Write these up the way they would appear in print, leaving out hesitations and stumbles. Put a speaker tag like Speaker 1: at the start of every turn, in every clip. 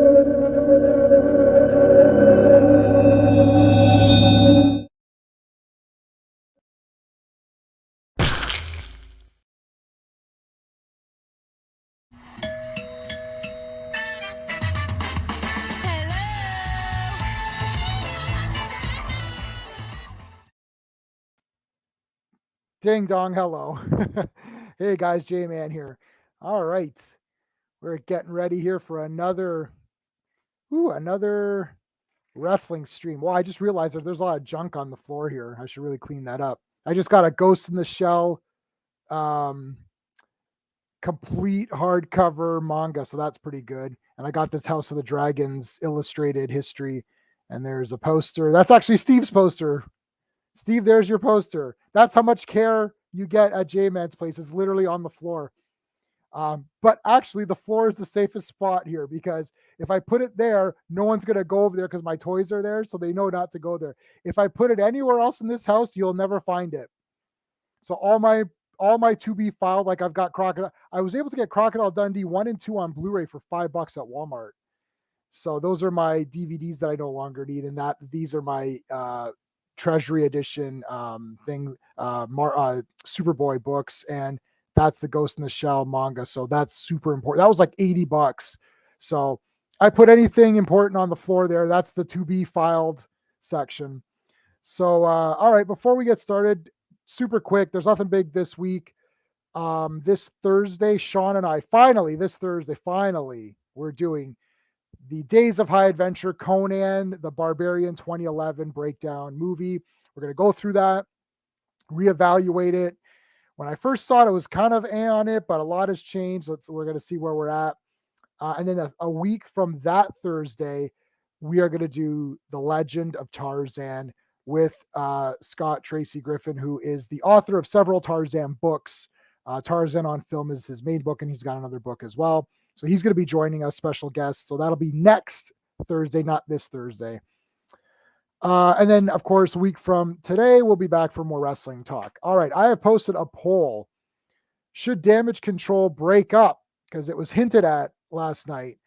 Speaker 1: Ding dong, hello. Hey guys, J-Man here. All right. We're getting ready here for another wrestling stream. Well, I just realized that there's a lot of junk on the floor here. I should really clean that up. I just got a Ghost in the Shell complete hardcover manga, so that's pretty good. And I got this House of the Dragons illustrated history, and there's a poster. That's actually Steve's poster. Steve, there's your poster. That's how much care you get at J-Man's place. It's literally on the floor. But actually, the floor is the safest spot here because if I put it there, no one's going to go over there because my toys are there, so they know not to go there. If I put it anywhere else in this house, you'll never find it. So all my to be filed, like I've got Crocodile. I was able to get Crocodile Dundee 1 and 2 on Blu-ray for $5 at Walmart. So those are my DVDs that I no longer need, and these are my Treasury edition Superboy books, and that's the Ghost in the Shell manga. So that's super important. That was like $80. So I put anything important on the floor there. That's the to be filed section. So all right, before we get started, super quick, there's nothing big this week. This Thursday, Sean and I finally we're doing the Days of High Adventure Conan the Barbarian 2011 breakdown movie. We're going to go through that, reevaluate it. When I first saw it, I was kind of on it, but a lot has changed. We're going to see where we're at. And then a week from that Thursday, we are going to do The Legend of Tarzan with Scott Tracy Griffin, who is the author of several Tarzan books. Tarzan on Film is his main book, and he's got another book as well. So he's going to be joining us, special guest. So that'll be next Thursday, not this Thursday. And then, of course, a week from today, we'll be back for more wrestling talk. All right, I have posted a poll. Should Damage Control break up? Because it was hinted at last night.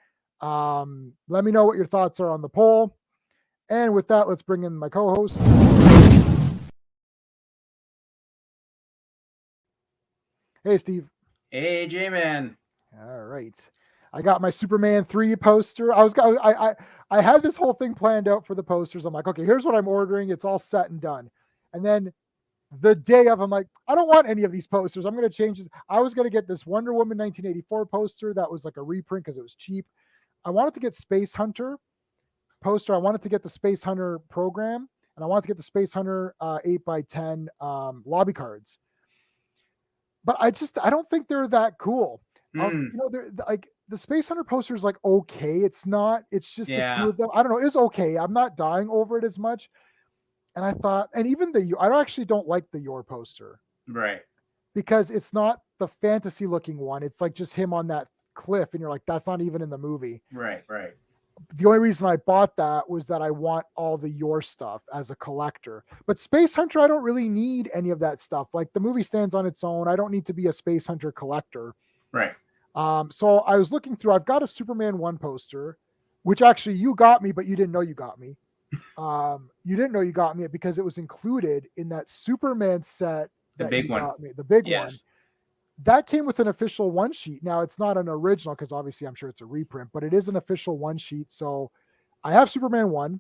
Speaker 1: Let me know what your thoughts are on the poll. And with that, let's bring in my co-host. Hey, Steve.
Speaker 2: Hey, J-Man.
Speaker 1: All right. I got my Superman 3 poster. I had this whole thing planned out for the posters. I'm like, okay, here's what I'm ordering. It's all set and done. And then the day of, I'm like, I don't want any of these posters. I'm going to change this. I was going to get this Wonder Woman 1984 poster that was like a reprint because it was cheap. I wanted to get Space Hunter poster. I wanted to get the Space Hunter program, and I wanted to get the Space Hunter 8x10 lobby cards. But I don't think they're that cool. They're like the Space Hunter poster is like okay. It's not. It's just I don't know. It's okay. I'm not dying over it as much. And I thought, and even I actually don't like the Yor poster,
Speaker 2: right?
Speaker 1: Because it's not the fantasy looking one. It's like just him on that cliff, and you're like, that's not even in the movie,
Speaker 2: right?
Speaker 1: The only reason I bought that was that I want all the Yor stuff as a collector. But Space Hunter, I don't really need any of that stuff. Like the movie stands on its own. I don't need to be a Space Hunter collector.
Speaker 2: Right.
Speaker 1: So I was looking through, I've got a Superman 1 poster, which actually you got me, but you didn't know you got me. You didn't know you got me because it was included in that Superman set.
Speaker 2: The big one.
Speaker 1: Got me, the big one. That came with an official one sheet. Now it's not an original because obviously I'm sure it's a reprint, but it is an official one sheet. So I have Superman 1.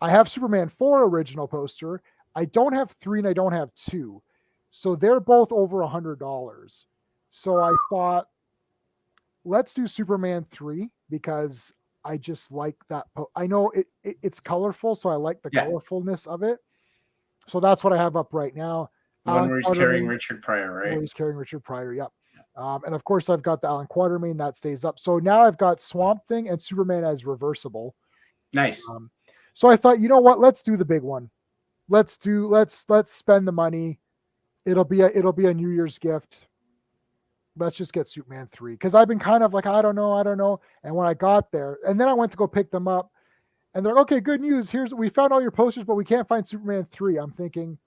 Speaker 1: I have Superman 4 original poster. I don't have 3 and I don't have 2. So they're both over $100. So I thought, let's do Superman 3 because I just like that. I know it's colorful, so I like the colorfulness of it. So that's what I have up right now.
Speaker 2: The one where he's carrying Richard Pryor, right?
Speaker 1: Where he's carrying Richard Pryor, yep. And of course, I've got the Alan Quatermain that stays up. So now I've got Swamp Thing and Superman as reversible.
Speaker 2: Nice.
Speaker 1: So I thought, you know what? Let's do the big one. Let's spend the money. It'll be a New Year's gift. Let's just get Superman 3 because I've been kind of like, I don't know. And when I got there, and then I went to go pick them up, and they're like, okay, good news. We found all your posters, but we can't find Superman 3. I'm thinking,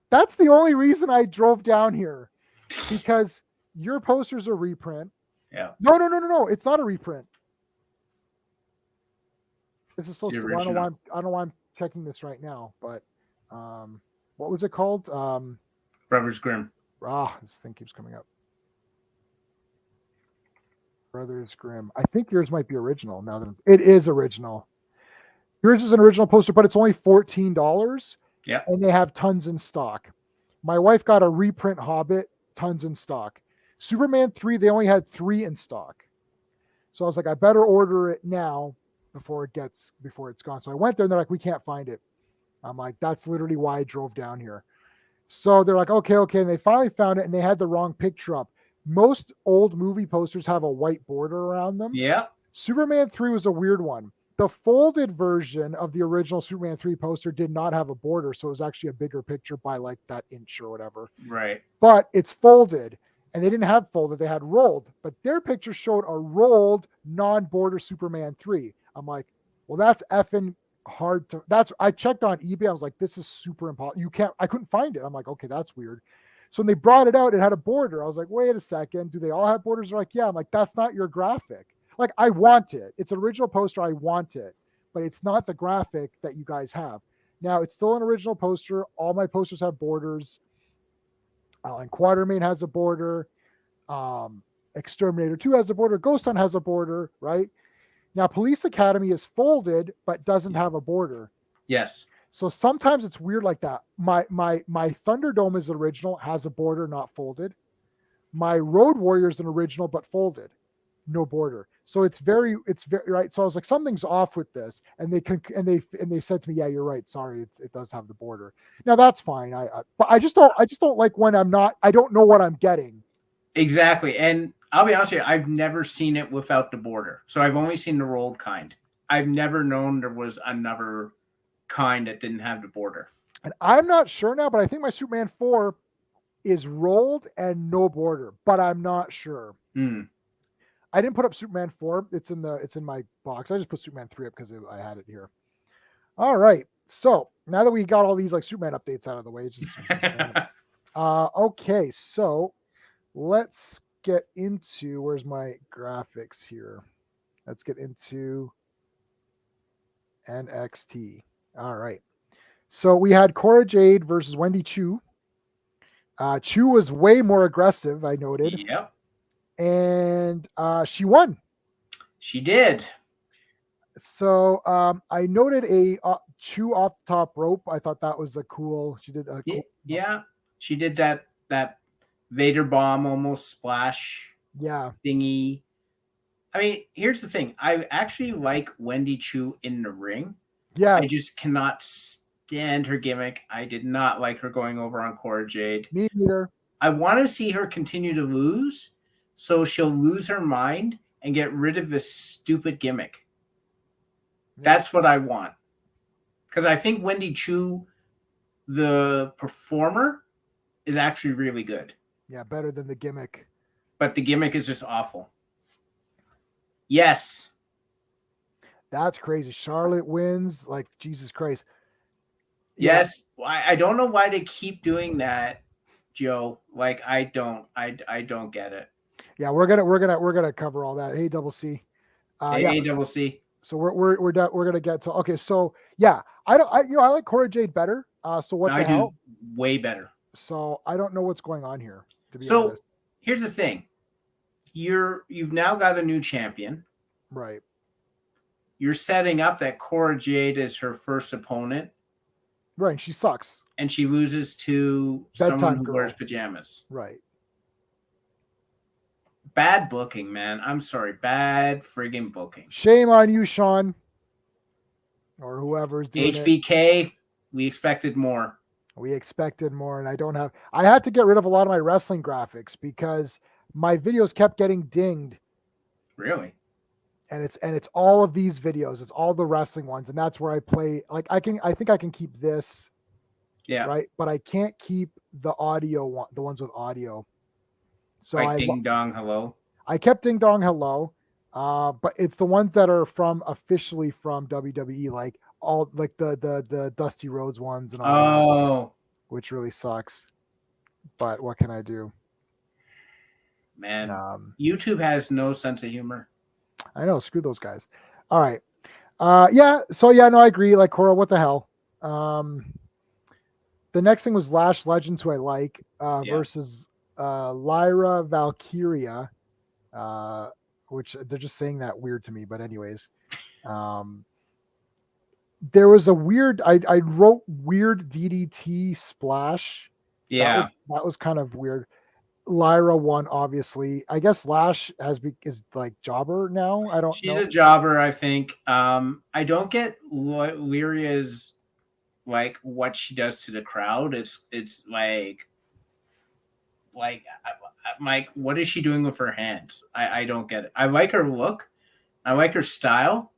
Speaker 1: that's the only reason I drove down here, because your posters are reprint.
Speaker 2: Yeah.
Speaker 1: No. It's not a reprint. This is so
Speaker 2: the
Speaker 1: stupid. I don't know
Speaker 2: original.
Speaker 1: why I'm checking this right now, but what was it called?
Speaker 2: Brothers Grimm.
Speaker 1: This thing keeps coming up. Brothers Grimm. I think yours might be original. Now that it is original. Yours is an original poster, but it's only $14.
Speaker 2: Yeah.
Speaker 1: And they have tons in stock. My wife got a reprint Hobbit, tons in stock. Superman 3, they only had 3 in stock. So I was like, I better order it now before it's gone. So I went there and they're like, we can't find it. I'm like, that's literally why I drove down here. So they're like, okay. And they finally found it and they had the wrong picture up. Most old movie posters have a white border around them.
Speaker 2: Yeah.
Speaker 1: Superman 3 was a weird one. The folded version of the original Superman 3 poster did not have a border. So it was actually a bigger picture by like that inch or whatever.
Speaker 2: Right.
Speaker 1: But it's folded. And they didn't have folded, they had rolled, but their picture showed a rolled non-border Superman 3. I'm like, well, that's effing hard to I checked on eBay. I was like, this is super impossible. I couldn't find it. I'm like, okay, that's weird. So when they brought it out, it had a border. I was like, wait a second. Do they all have borders? They're like, yeah. I'm like, that's not your graphic. Like, I want it. It's an original poster. I want it, but it's not the graphic that you guys have. Now, it's still an original poster. All my posters have borders. And Quatermain has a border. Exterminator 2 has a border. Ghost Hunt has a border, right? Now, Police Academy is folded, but doesn't have a border.
Speaker 2: Yes.
Speaker 1: So sometimes it's weird like that. My Thunderdome is original, has a border, not folded. My Road Warrior is an original, but folded, no border. So it's very right. So I was like, something's off with this, and they said to me, yeah, you're right. Sorry, it does have the border. Now that's fine. But I just don't like when I don't know what I'm getting.
Speaker 2: Exactly. And I'll be honest with you, I've never seen it without the border. So I've only seen the rolled kind. I've never known there was another kind that didn't have the border.
Speaker 1: And I'm not sure now, but I think my Superman 4 is rolled and no border, but I'm not sure. I didn't put up Superman 4. It's in my box. I just put Superman 3 up because I had it here. All right. So now that we got all these like Superman updates out of the way, okay. So let's get into, where's my graphics here? Let's get into NXT. All right. So we had Cora Jade versus Wendy Chu. Chu was way more aggressive, I noted.
Speaker 2: Yep.
Speaker 1: And she won.
Speaker 2: She did.
Speaker 1: So I noted a Chu off the top rope. I thought that was she did a cool.
Speaker 2: Yeah. She did that Vader bomb almost splash thingy. I mean, here's the thing. I actually like Wendy Chu in the ring.
Speaker 1: Yes.
Speaker 2: I just cannot stand her gimmick. I did not like her going over on Cora Jade.
Speaker 1: Me neither.
Speaker 2: I want to see her continue to lose, so she'll lose her mind and get rid of this stupid gimmick. That's what I want. Because I think Wendy Chu, the performer, is actually really good.
Speaker 1: Yeah, better than the gimmick.
Speaker 2: But the gimmick is just awful. Yes.
Speaker 1: That's crazy. Charlotte wins. Like, Jesus Christ.
Speaker 2: Yes. Yeah. I don't know why they keep doing that, Joe. Like, I don't get it.
Speaker 1: Yeah, we're gonna cover all that. Hey, Double C.
Speaker 2: Double C.
Speaker 1: So we're gonna get to, okay. So yeah, I like Cora Jade better. So what the hell?
Speaker 2: Way better.
Speaker 1: So I don't know what's going on here, to be
Speaker 2: honest.
Speaker 1: honest.
Speaker 2: Here's the thing. You've now got a new champion.
Speaker 1: Right.
Speaker 2: You're setting up that Cora Jade is her first opponent.
Speaker 1: Right. And she sucks.
Speaker 2: And she loses to someone who wears pajamas.
Speaker 1: Right.
Speaker 2: Bad booking, man. I'm sorry. Bad friggin' booking.
Speaker 1: Shame on you, Sean. Or whoever's doing
Speaker 2: HBK, we expected more.
Speaker 1: We expected more, and I had to get rid of a lot of my wrestling graphics because my videos kept getting dinged.
Speaker 2: Really?
Speaker 1: And it's all of these videos. It's all the wrestling ones, and that's where I play. Like I think I can keep this.
Speaker 2: Yeah.
Speaker 1: Right, but I can't keep the audio one, the ones with audio. So
Speaker 2: like Ding Dong Hello.
Speaker 1: I kept Ding Dong Hello, but it's the ones that are officially from WWE, like all like the Dusty Rhodes ones and all that, which really sucks. But what can I do?
Speaker 2: Man, YouTube has no sense of humor.
Speaker 1: I know, screw those guys. All right. Yeah. So yeah, no, I agree. Like Cora, what the hell? The next thing was Lash Legends, who I like,
Speaker 2: Yeah.
Speaker 1: versus Lyra Valkyria, which they're just saying that weird to me. But anyways, um, there was a weird. I wrote weird DDT splash.
Speaker 2: Yeah.
Speaker 1: That was kind of weird. Lyra won, obviously. I guess Lash is like jobber now. I don't
Speaker 2: She's a
Speaker 1: know.
Speaker 2: jobber, I think. I don't get what Lyria's like what she does to the crowd. It's like Mike, what is she doing with her hands? I don't get it. I like her look. I like her style.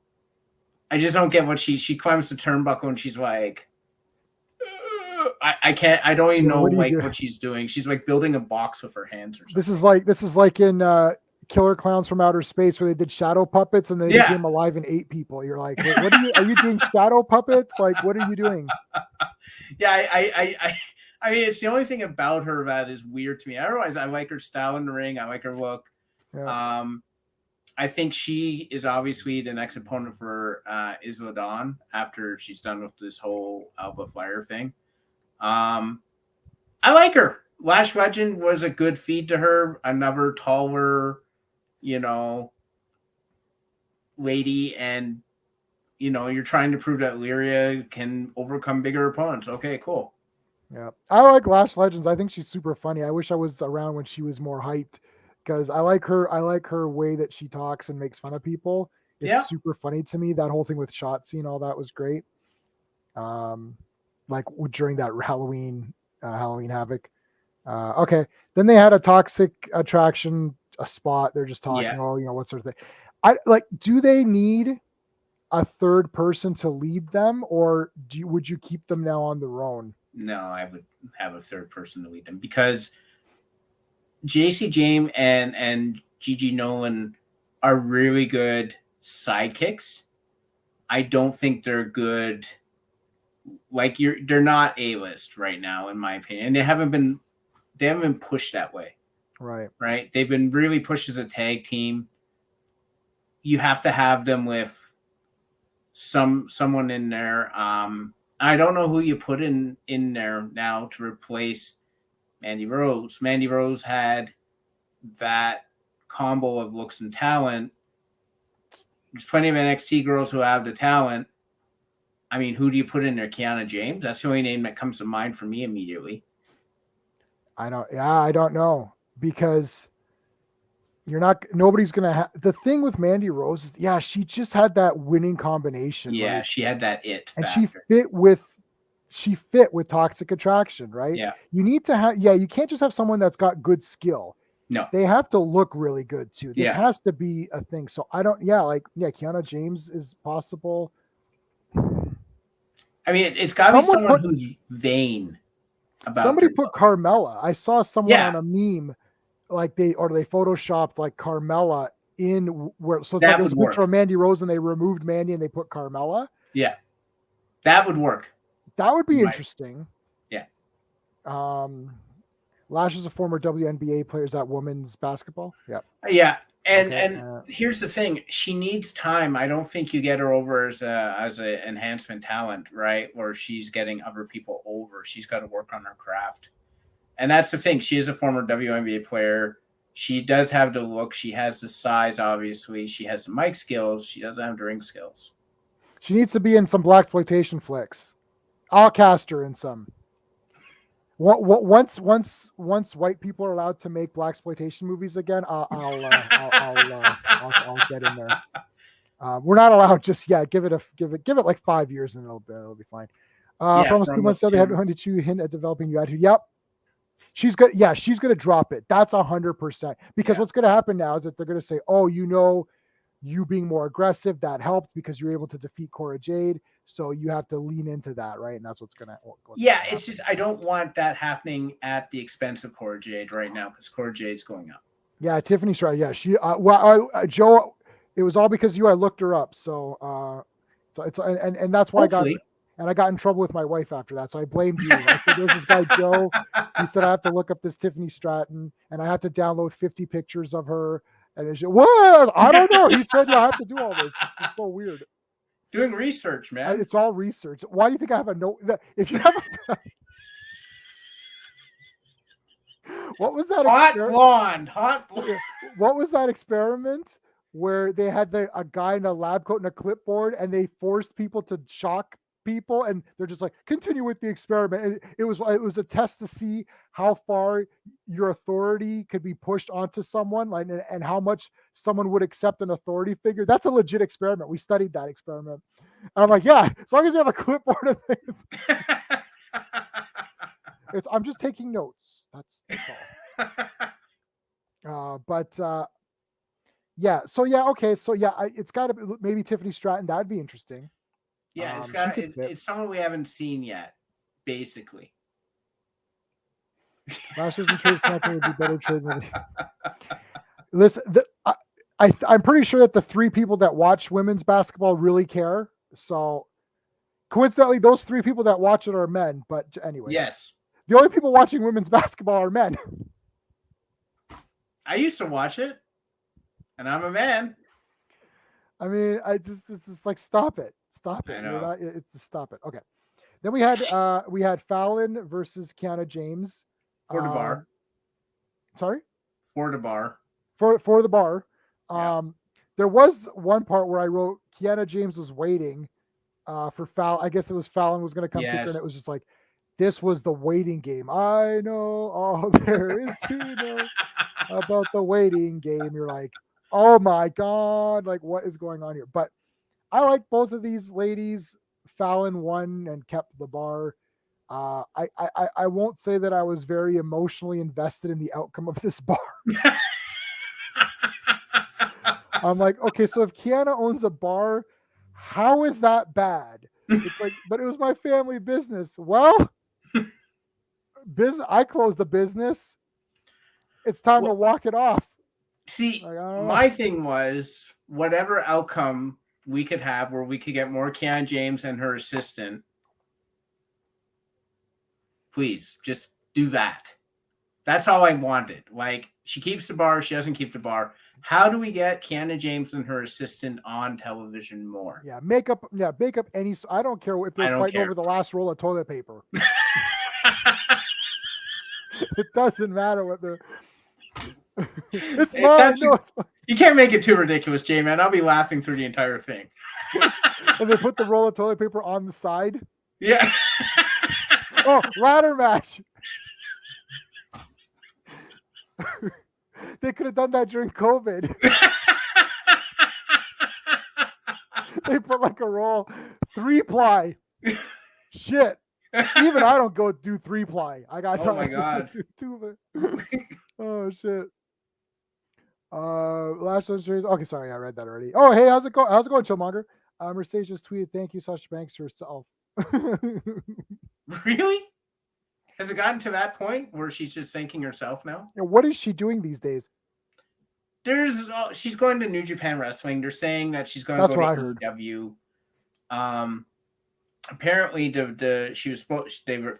Speaker 2: I just don't get what she climbs the turnbuckle and she's like, I can't. I don't even
Speaker 1: Yeah,
Speaker 2: know
Speaker 1: what do you
Speaker 2: like
Speaker 1: do?
Speaker 2: what she's doing. She's like building a box with her hands or something.
Speaker 1: This is like in Killer Clowns from Outer Space where they did shadow puppets and they
Speaker 2: Yeah.
Speaker 1: became alive and ate people. You're like, wait, what are you doing shadow puppets? Like, what are you doing?
Speaker 2: Yeah, I mean, it's the only thing about her that is weird to me. Otherwise, I like her style in the ring. I like her look.
Speaker 1: Yeah.
Speaker 2: I think she is obviously the next opponent for Isla Dawn after she's done with this whole Alba Flyer thing. I like her. Lash Legend was a good feed to her. Another taller, lady, and you're trying to prove that Lyria can overcome bigger opponents. Okay, cool.
Speaker 1: Yeah. I like Lash Legends. I think she's super funny. I wish I was around when she was more hyped because I like her way that she talks and makes fun of people. It's super funny to me. That whole thing with Shotzi and all that was great. Like during that Halloween Havoc. Okay. Then they had a Toxic Attraction, a spot. They're just talking, what sort of thing. Do they need a third person to lead them, or would you keep them now on their own?
Speaker 2: No, I would have a third person to lead them because JC James and Gigi Nolan are really good sidekicks. I don't think they're good. Like they're not A-list right now, in my opinion. And they haven't been pushed that way. Right. They've been really pushed as a tag team. You have to have them with someone in there. I don't know who you put in there now to replace Mandy Rose. Mandy Rose had that combo of looks and talent. There's plenty of NXT girls who have the talent. I mean, who do you put in there? Kiana James? That's the only name that comes to mind for me immediately.
Speaker 1: I don't know because nobody's going to have the thing with Mandy Rose is, she just had that winning combination.
Speaker 2: Yeah, she had that it
Speaker 1: and
Speaker 2: factor.
Speaker 1: she fit with Toxic Attraction, right?
Speaker 2: Yeah.
Speaker 1: You need to have, you can't just have someone that's got good skill.
Speaker 2: No.
Speaker 1: They have to look really good too. This has to be a thing. So Kiana James is possible.
Speaker 2: I mean, it's got to be someone who's vain about
Speaker 1: somebody put Carmella. I saw someone on a meme, like they photoshopped like Carmella in where, so it's like it was a picture of Mandy Rose and they removed Mandy and they put Carmella.
Speaker 2: Yeah. That would work.
Speaker 1: That would be interesting.
Speaker 2: Yeah.
Speaker 1: Lash is a former WNBA player. Is that women's basketball? Yeah.
Speaker 2: Yeah. And here's the thing. She needs time. I don't think you get her over as a enhancement talent, right? Or she's getting other people over. She's got to work on her craft. And that's the thing. She is a former WNBA player. She does have the look. She has the size, obviously. She has the mic skills. She doesn't have the ring skills.
Speaker 1: She needs to be in some blaxploitation flicks. I'll cast her in some. Once white people are allowed to make blaxploitation movies again, I'll get in there. We're not allowed just yet. Give it like 5 years and it'll be fine. For almost 2 months, when did you hint at developing new attitude? Yep. She's good. Yeah, she's gonna drop it. That's 100%. Because what's gonna happen now is that they're gonna say, "Oh, you being more aggressive, that helped because you're able to defeat Cora Jade. So you have to lean into that, right?" And that's what's gonna.
Speaker 2: It's just I don't want that happening at the expense of Cora Jade right now because Cora Jade's going up.
Speaker 1: Yeah, Tiffany's right. Yeah, she. Joe, it was all because I looked her up. So it's and that's why I got in trouble with my wife after that. So I blamed you. There's this guy Joe. He said I have to look up this Tiffany Stratton and I have to download 50 pictures of her. And what? I don't know. He said I have to do all this. It's just so weird.
Speaker 2: Doing research, man.
Speaker 1: It's all research. Why do you think I have a note? If you have what was that
Speaker 2: hot blonde?
Speaker 1: What was that experiment where they had a guy in a lab coat and a clipboard, and they forced people to shock people, and they're just like, continue with the experiment. And it was a test to see how far your authority could be pushed onto someone, like, and how much someone would accept an authority figure. That's a legit experiment. We studied that experiment. And I'm like, yeah, as long as you have a clipboard of things. I'm just taking notes. That's all. Yeah. So yeah, okay. So yeah, it's got to be maybe Tiffany Stratton. That'd be interesting.
Speaker 2: Yeah, it's someone we haven't seen yet, basically.
Speaker 1: Last year's trades connecting would be better trade than. Listen, I'm pretty sure that the 3 people that watch women's basketball really care. So coincidentally, those 3 people that watch it are men. But anyways,
Speaker 2: yes,
Speaker 1: the only people watching women's basketball are men.
Speaker 2: I used to watch it, and I'm a man.
Speaker 1: I mean, it's just like, stop it.
Speaker 2: I know.
Speaker 1: It's just stop it. Okay. Then we had Fallon versus Kiana James.
Speaker 2: For the bar.
Speaker 1: Sorry?
Speaker 2: For the bar.
Speaker 1: For the bar.
Speaker 2: Yeah.
Speaker 1: There was one part where I wrote Kiana James was waiting for Fallon. I guess it was Fallon was going to come pick her, and it was just like, this was the waiting game. I know all there is to know about the waiting game. You're like, oh my God, like, what is going on here? But I like both of these ladies. Fallon won and kept the bar. I won't say that I was very emotionally invested in the outcome of this bar. I'm like, okay, so if Kiana owns a bar, how is that bad? It's like, but it was my family business. Well, I closed the business. It's time to walk it off.
Speaker 2: See, my thing was, whatever outcome we could have where we could get more Kiana James and her assistant, please just do that. That's all I wanted. Like, she keeps the bar, she doesn't keep the bar. How do we get Kiana James and her assistant on television more?
Speaker 1: Yeah, make up any. I don't care if they're fighting over the last roll of toilet paper. It doesn't matter what they're. It's mine.
Speaker 2: You can't make it too ridiculous, J-Man. I'll be laughing through the entire thing.
Speaker 1: And they put the roll of toilet paper on the side.
Speaker 2: Yeah.
Speaker 1: Oh, ladder match. They could have done that during COVID. They put like a roll 3-ply. Shit. Even I don't go do 3-ply. I got.
Speaker 2: Oh my God.
Speaker 1: Oh shit. Last series. Okay, sorry, I read that already. Oh, hey, how's it going? How's it going, Chillmonger? Mercedes just tweeted, "Thank you, Sasha Banks, for herself."
Speaker 2: Really? Has it gotten to that point where she's just thanking herself now?
Speaker 1: Yeah, what is she doing these days?
Speaker 2: She's going to New Japan Wrestling. They're saying that she's going to go to AEW. Apparently, they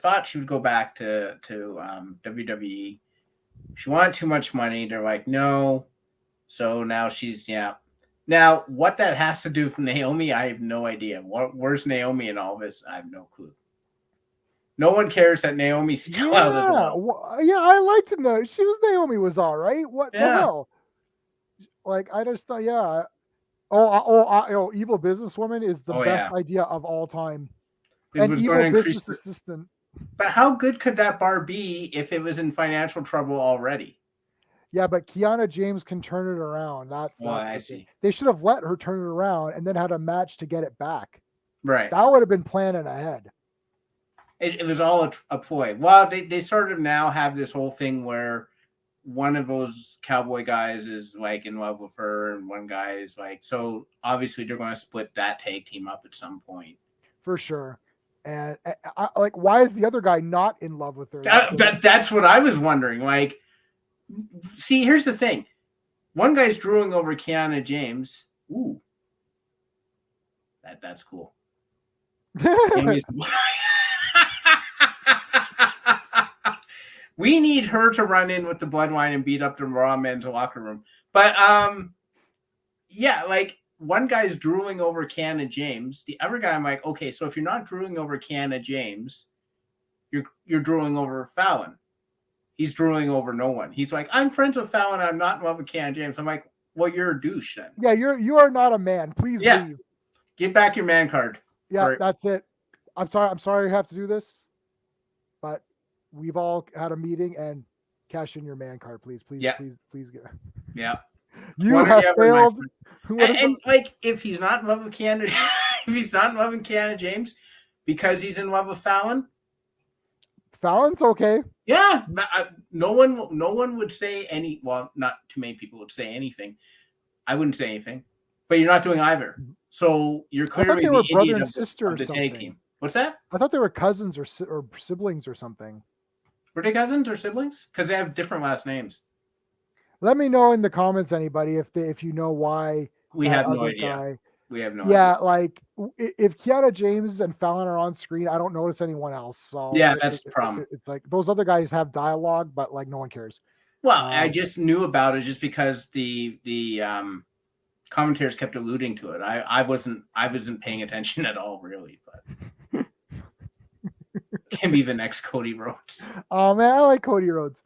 Speaker 2: thought she would go back to WWE. She wanted too much money. They're like, no. So now she's Now, what that has to do with Naomi, I have no idea. Where's Naomi in all this? I have no clue. No one cares that Naomi's still out of the world.
Speaker 1: Yeah, I like to know. Naomi was all right. What the hell? Like, I just thought, yeah. Evil Businesswoman is the best idea of all time.
Speaker 2: And Evil Business Assistant. But how good could that bar be if it was in financial trouble already?
Speaker 1: Yeah, but Kiana James can turn it around. That's
Speaker 2: I see.
Speaker 1: They should have let her turn it around and then had a match to get it back.
Speaker 2: Right.
Speaker 1: That would have been planning ahead.
Speaker 2: It was all a ploy. Well, they sort of now have this whole thing where one of those cowboy guys is like in love with her and one guy is like, so obviously they're going to split that tag team up at some point.
Speaker 1: For sure. And like, why is the other guy not in love with her?
Speaker 2: That's what I was wondering. Like, see, here's the thing. One guy's drooling over Kiana James. Ooh. That's cool. We need her to run in with the bloodline and beat up the Raw men's locker room. But yeah, like, one guy's drooling over Kiana James. The other guy, I'm like, okay, so if you're not drooling over Kiana James, you're drooling over Fallon. He's drooling over no one. He's like, I'm friends with Fallon. I'm not in love with Kiana James. I'm like, well, you're a douche then.
Speaker 1: Yeah, you are not a man. Please leave.
Speaker 2: Give back your man card.
Speaker 1: Yeah, that's it. I'm sorry you have to do this, but we've all had a meeting and cash in your man card, please. Please get.
Speaker 2: Yeah.
Speaker 1: You have failed.
Speaker 2: And like, if he's not in love with Kiana, if he's not in love with Kiana James because he's in love with Fallon,
Speaker 1: Fallon's okay.
Speaker 2: Yeah, no one would say any. Well, not too many people would say anything. I wouldn't say anything, but you're not doing either. So you're clearly
Speaker 1: they were
Speaker 2: the
Speaker 1: brother
Speaker 2: idiot
Speaker 1: and sister
Speaker 2: of the tag team. What's that?
Speaker 1: I thought they were cousins or siblings or something.
Speaker 2: Were they cousins or siblings? Because they have different last names.
Speaker 1: Let me know in the comments, anybody, if you know why.
Speaker 2: We have no idea. We have no idea.
Speaker 1: Yeah, like if Kiana James and Fallon are on screen, I don't notice anyone else. So
Speaker 2: yeah, that's the problem.
Speaker 1: It's like those other guys have dialogue, but like no one cares.
Speaker 2: Well, I just knew about it just because the commentators kept alluding to it. I wasn't paying attention at all, really. But can be the next Cody Rhodes.
Speaker 1: Oh man, I like Cody Rhodes.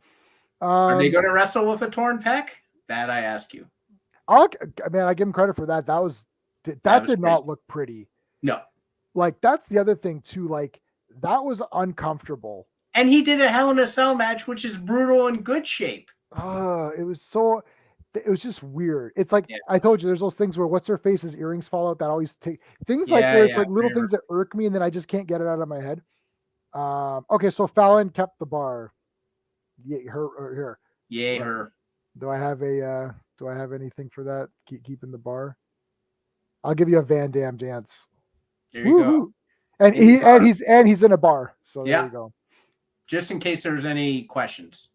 Speaker 2: Are they going to wrestle with a torn pec? That I ask you.
Speaker 1: I give him credit for that. That did not look pretty.
Speaker 2: No.
Speaker 1: Like, that's the other thing, too. Like, that was uncomfortable.
Speaker 2: And he did a Hell in a Cell match, which is brutal and good shape.
Speaker 1: It was just weird. It's like, I told you, there's those things where what's her face's earrings fall out that always take things like where it's like little things that irk me and then I just can't get it out of my head. Okay, so Fallon kept the bar. Yeah, her.
Speaker 2: Yay, her.
Speaker 1: Do I have anything for that? Keeping the bar? I'll give you a Van Damme dance.
Speaker 2: There you go.
Speaker 1: And he's in a bar. So there you go.
Speaker 2: Just in case there's any questions.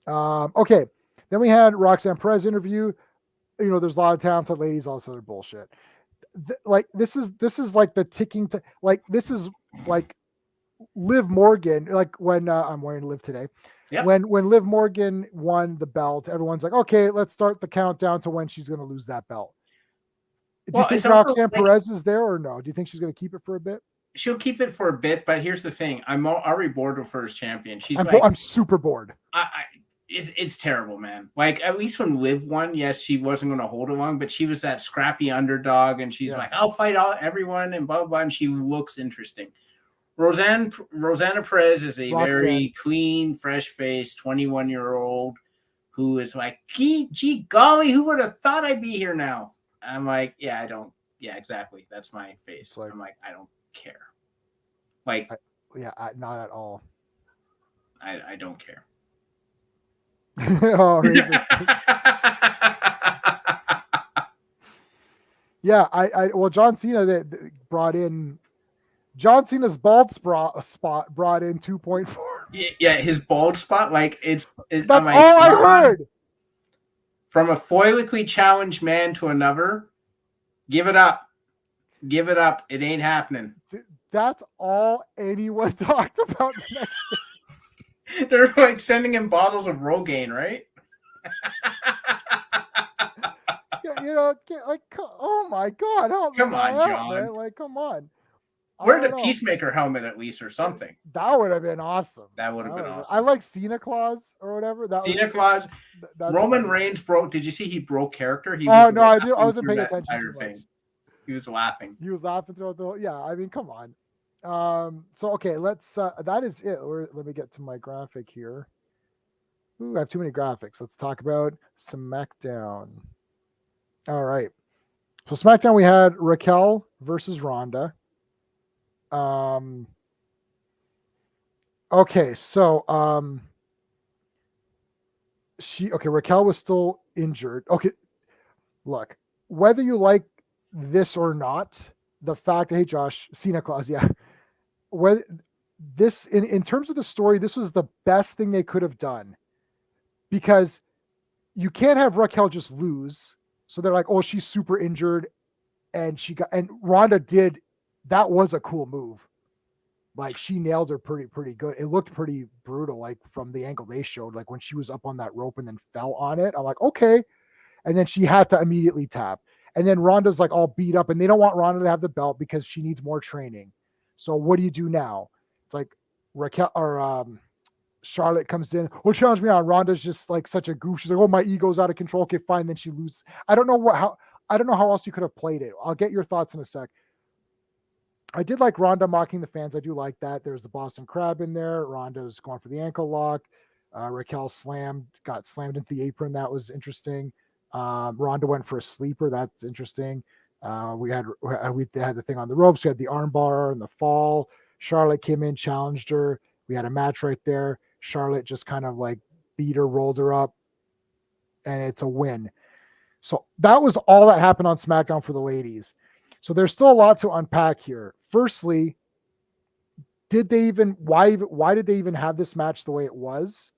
Speaker 1: Okay. Then we had Roxanne Perez interview. You know, there's a lot of talented ladies. Also, they're bullshit. This is like the ticking. This is like Liv Morgan. Like when I'm wearing Liv today.
Speaker 2: Yep.
Speaker 1: When Liv Morgan won the belt, everyone's like, okay, let's start the countdown to when she's going to lose that belt. Do you think Roxanne Perez is there or no? Do you think she's going to keep it for a bit?
Speaker 2: She'll keep it for a bit, but here's the thing. I'm already bored with her as champion.
Speaker 1: I'm super bored.
Speaker 2: It's terrible, man. Like, at least when Liv won, yes, she wasn't going to hold it long, but she was that scrappy underdog, and she's like, I'll fight everyone, and blah, blah, blah, and she looks interesting. Rosanna Perez is a very clean, fresh-faced, 21-year-old who is like, gee golly, who would have thought I'd be here now? I'm like, yeah, exactly. That's my face. Like, I'm like, I don't care. Like,
Speaker 1: not at all.
Speaker 2: I don't care.
Speaker 1: Well, John Cena that brought in John Cena's bald spot brought in 2.4.
Speaker 2: Yeah, his bald spot, like it's
Speaker 1: that's all I heard.
Speaker 2: From a foilically challenged man to another, give it up. Give it up. It ain't happening.
Speaker 1: That's all anyone talked about the next day.
Speaker 2: They're like sending him bottles of Rogaine, right?
Speaker 1: Like, oh my God.
Speaker 2: Come on, John.
Speaker 1: Man. Like, come on.
Speaker 2: Wear the Peacemaker helmet at least or something.
Speaker 1: That would have been awesome.
Speaker 2: That would have been awesome.
Speaker 1: I like Cena Claus or whatever.
Speaker 2: Claus. Roman Reigns broke. Did you see he broke character?
Speaker 1: I wasn't paying attention too much.
Speaker 2: He was laughing.
Speaker 1: He was laughing throughout the whole. Yeah, I mean, come on. So okay, let's. That is it. Let me get to my graphic here. Ooh, I have too many graphics. Let's talk about SmackDown. All right. So SmackDown, we had Raquel versus Ronda. Okay, so Raquel was still injured. Okay, look, whether you like this or not, the fact that, hey Josh, Cena Claus, whether this in terms of the story, this was the best thing they could have done, because you can't have Raquel just lose. So they're like, oh, she's super injured, and Ronda did. That was a cool move. Like, she nailed her pretty good. It looked pretty brutal, like from the angle they showed, like when she was up on that rope and then fell on it. I'm like, okay. And then she had to immediately tap. And then Ronda's like all beat up, and they don't want Ronda to have the belt because she needs more training. So what do you do now? It's like Raquel or Charlotte comes in. Oh, challenge me on. Ronda's just like such a goof. She's like, oh, my ego's out of control. Okay, fine. Then she loses. I don't know how else you could have played it. I'll get your thoughts in a sec. I did like Ronda mocking the fans. I do like that. There's the Boston Crab in there. Ronda's going for the ankle lock. Raquel got slammed into the apron. That was interesting. Ronda went for a sleeper. That's interesting. We had the thing on the ropes. We had the armbar and the fall. Charlotte came in, challenged her. We had a match right there. Charlotte just kind of like beat her, rolled her up, and it's a win. So that was all that happened on SmackDown for the ladies. So there's still a lot to unpack here. Firstly, why did they even have this match the way it was?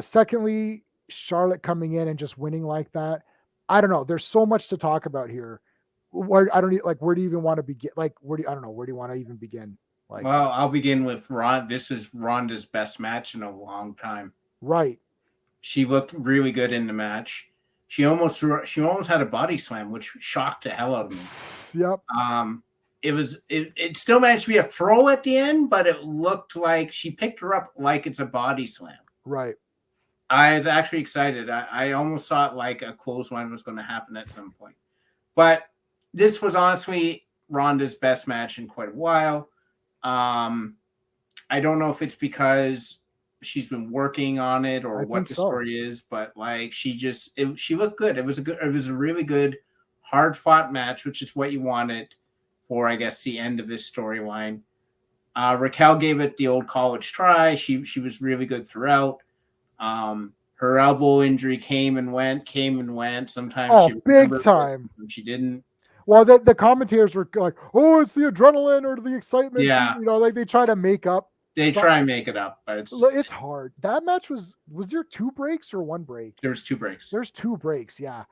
Speaker 1: Secondly, Charlotte coming in and just winning like that. I don't know. There's so much to talk about here. Where do you even want to begin? Like, where do you want to even begin? Like,
Speaker 2: well, I'll begin with Ron. This is Ronda's best match in a long time.
Speaker 1: Right.
Speaker 2: She looked really good in the match. She almost had a body slam, which shocked the hell out of me.
Speaker 1: Yep.
Speaker 2: It still managed to be a throw at the end, but it looked like she picked her up like it's a body slam.
Speaker 1: Right.
Speaker 2: I was actually excited. I almost thought like a clothesline was going to happen at some point. But this was honestly Ronda's best match in quite a while. I don't know if it's because she's been working on it or what the story is, but like she looked good. It was a really good, hard fought match, which is what you wanted for, I guess, the end of this storyline. Raquel gave it the old college try. She was really good throughout. Her elbow injury came and went. Sometimes she
Speaker 1: big time.
Speaker 2: She didn't.
Speaker 1: Well, the commentators were like, "Oh, it's the adrenaline or the excitement."
Speaker 2: Yeah,
Speaker 1: like they try to make up.
Speaker 2: They try and make it up, but
Speaker 1: it's hard. That match was there 2 breaks or 1 break?
Speaker 2: There's 2 breaks.
Speaker 1: There's 2 breaks. Yeah,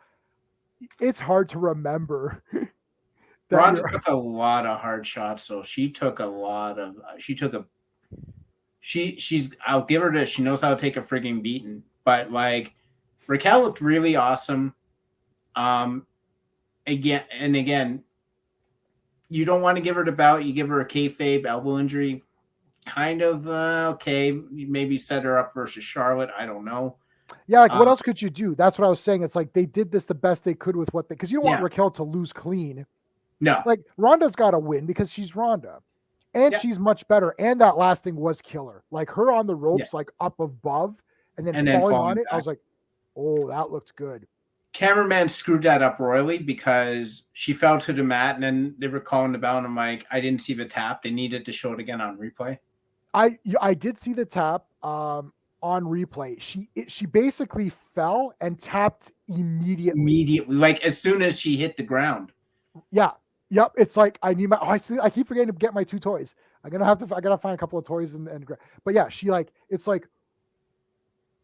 Speaker 1: it's hard to remember.
Speaker 2: Ronda took a lot of hard shots, so I'll give her this. She knows how to take a frigging beating. But like Raquel looked really awesome. Again, you don't want to give her the bout. You give her a kayfabe elbow injury. Kind of okay. Maybe set her up versus Charlotte. I don't know.
Speaker 1: Yeah, like what else could you do? That's what I was saying. It's like they did this the best they could with what because you don't want Raquel to lose clean.
Speaker 2: No.
Speaker 1: Like Ronda's got to win because she's Ronda. And she's much better. And that last thing was killer. Like her on the ropes, like up above and then falling on it. Back. I was like, oh, that looked good.
Speaker 2: Cameraman screwed that up royally because she fell to the mat and then they were calling the bell and I'm like, I didn't see the tap. They needed to show it again on replay.
Speaker 1: I did see the tap on replay. She basically fell and tapped immediately.
Speaker 2: Like as soon as she hit the ground.
Speaker 1: Yeah. Yep. It's like I need I keep forgetting to get my 2 toys. I gotta find a couple of toys and but yeah, she like it's like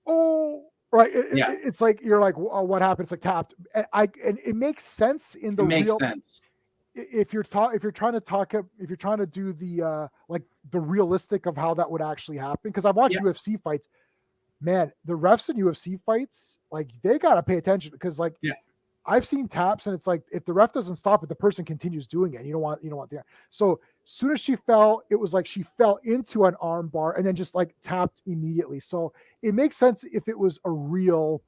Speaker 1: right. It's like you're like, oh, what happened? It's like tapped. And it makes sense in the real
Speaker 2: sense.
Speaker 1: If you're trying to do the like the realistic of how that would actually happen, because I've watched UFC fights, man, the refs in UFC fights, like they gotta pay attention because like I've seen taps and it's like if the ref doesn't stop it, the person continues doing it. And you don't want the so as soon as she fell, it was like she fell into an arm bar and then just like tapped immediately. So it makes sense if it was a real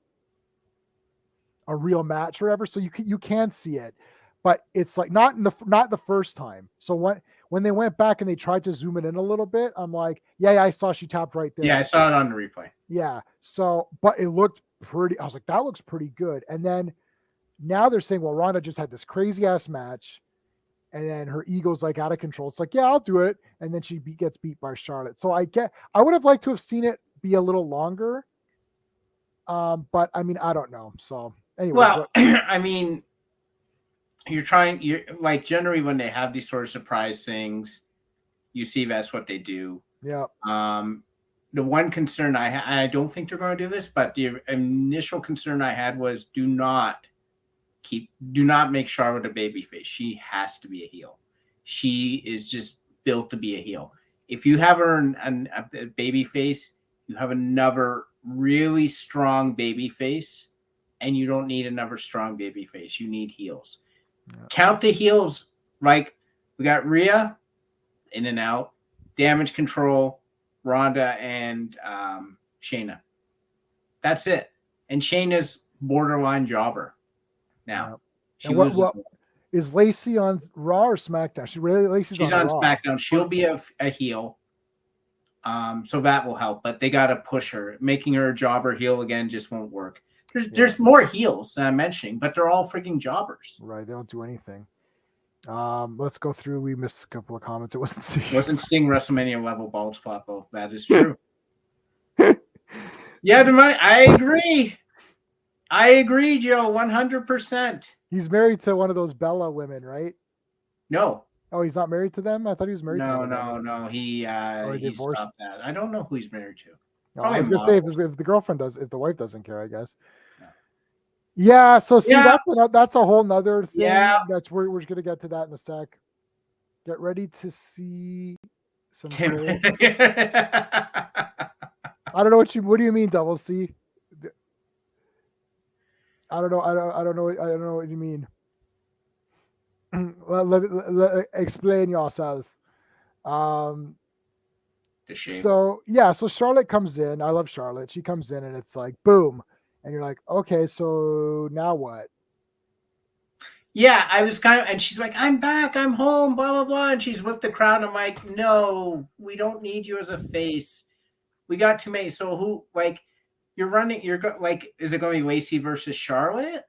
Speaker 1: match or whatever. So you can see it. But it's like not the first time. So when they went back and they tried to zoom it in a little bit, I'm like, yeah, I saw she tapped right there.
Speaker 2: Yeah, I saw it on the replay.
Speaker 1: Yeah. So, but it looked pretty. I was like, that looks pretty good. And then now they're saying, well, Ronda just had this crazy ass match, and then her ego's like out of control. It's like, yeah, I'll do it. And then she gets beat by Charlotte. So I would have liked to have seen it be a little longer. But I mean, I don't know. So anyway.
Speaker 2: Well, I mean, you're like generally when they have these sort of surprise things, you see that's what they do.
Speaker 1: Yeah.
Speaker 2: The one concern I don't think they're going to do this, but the initial concern I had was do not make Charlotte a babyface. She has to be a heel. She is just built to be a heel. If you have her a babyface, you have another really strong babyface, and you don't need another strong baby face. You need heels.
Speaker 1: Yeah.
Speaker 2: Count the heels. Like we got Rhea, in and out, Damage Control, Ronda, and Shayna. That's it. And Shayna's borderline jobber now.
Speaker 1: Yeah.
Speaker 2: She
Speaker 1: And
Speaker 2: loses.
Speaker 1: what is Lacey on Raw or SmackDown? She's on Raw.
Speaker 2: SmackDown. She'll be a heel. So that will help, but they got to push her. Making her a jobber heel again just won't work. There's more heels than I'm mentioning, but they're all freaking jobbers.
Speaker 1: Right. They don't do anything. Let's go through. We missed a couple of comments. It wasn't Sting.
Speaker 2: Wasn't Sting WrestleMania level bald spot though? That is true. Yeah, I agree, Joe. 100%.
Speaker 1: He's married to one of those Bella women, right?
Speaker 2: No.
Speaker 1: Oh, he's not married to them? I thought he was married to them.
Speaker 2: No. He
Speaker 1: divorced.
Speaker 2: stopped that. I don't know who he's married to.
Speaker 1: No, I was going to say, if the girlfriend does, if the wife doesn't care, I guess.
Speaker 2: No.
Speaker 1: Yeah, so see, that's a whole nother thing.
Speaker 2: Yeah.
Speaker 1: We're going to get to that in a sec. Get ready to see some. I don't know what do you mean, Double C? I don't know what you mean. Well, explain yourself. So Charlotte comes in. I love Charlotte. She comes in and it's like boom, and you're like, okay, so now what?
Speaker 2: Yeah, I was and she's like, I'm back, I'm home, blah blah blah, and she's with the crowd. I'm like, no, we don't need you as a face. We got too many. So who, like, you're running? Is it going to be Lacey versus Charlotte?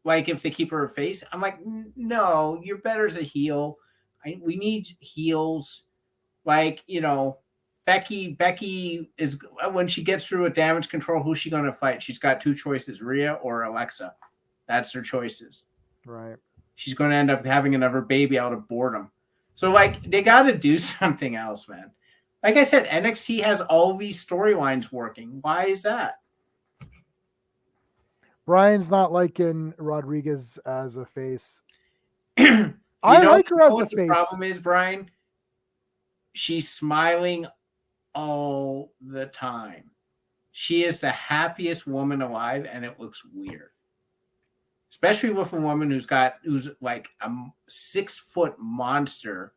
Speaker 2: Like, if they keep her a face, I'm like, no, you're better as a heel. We need heels. Like, Becky is, when she gets through with Damage Control, who's she going to fight? She's got two choices, Rhea or Alexa. That's her choices.
Speaker 1: Right.
Speaker 2: She's going to end up having another baby out of boredom. So, like, they got to do something else, man. Like I said, NXT has all these storylines working. Why is that?
Speaker 1: Brian's not liking Rodriguez as a face. I like her as a face.
Speaker 2: The problem is, Brian, she's smiling all the time. She is the happiest woman alive, and it looks weird. Especially with a woman who's like a 6-foot monster.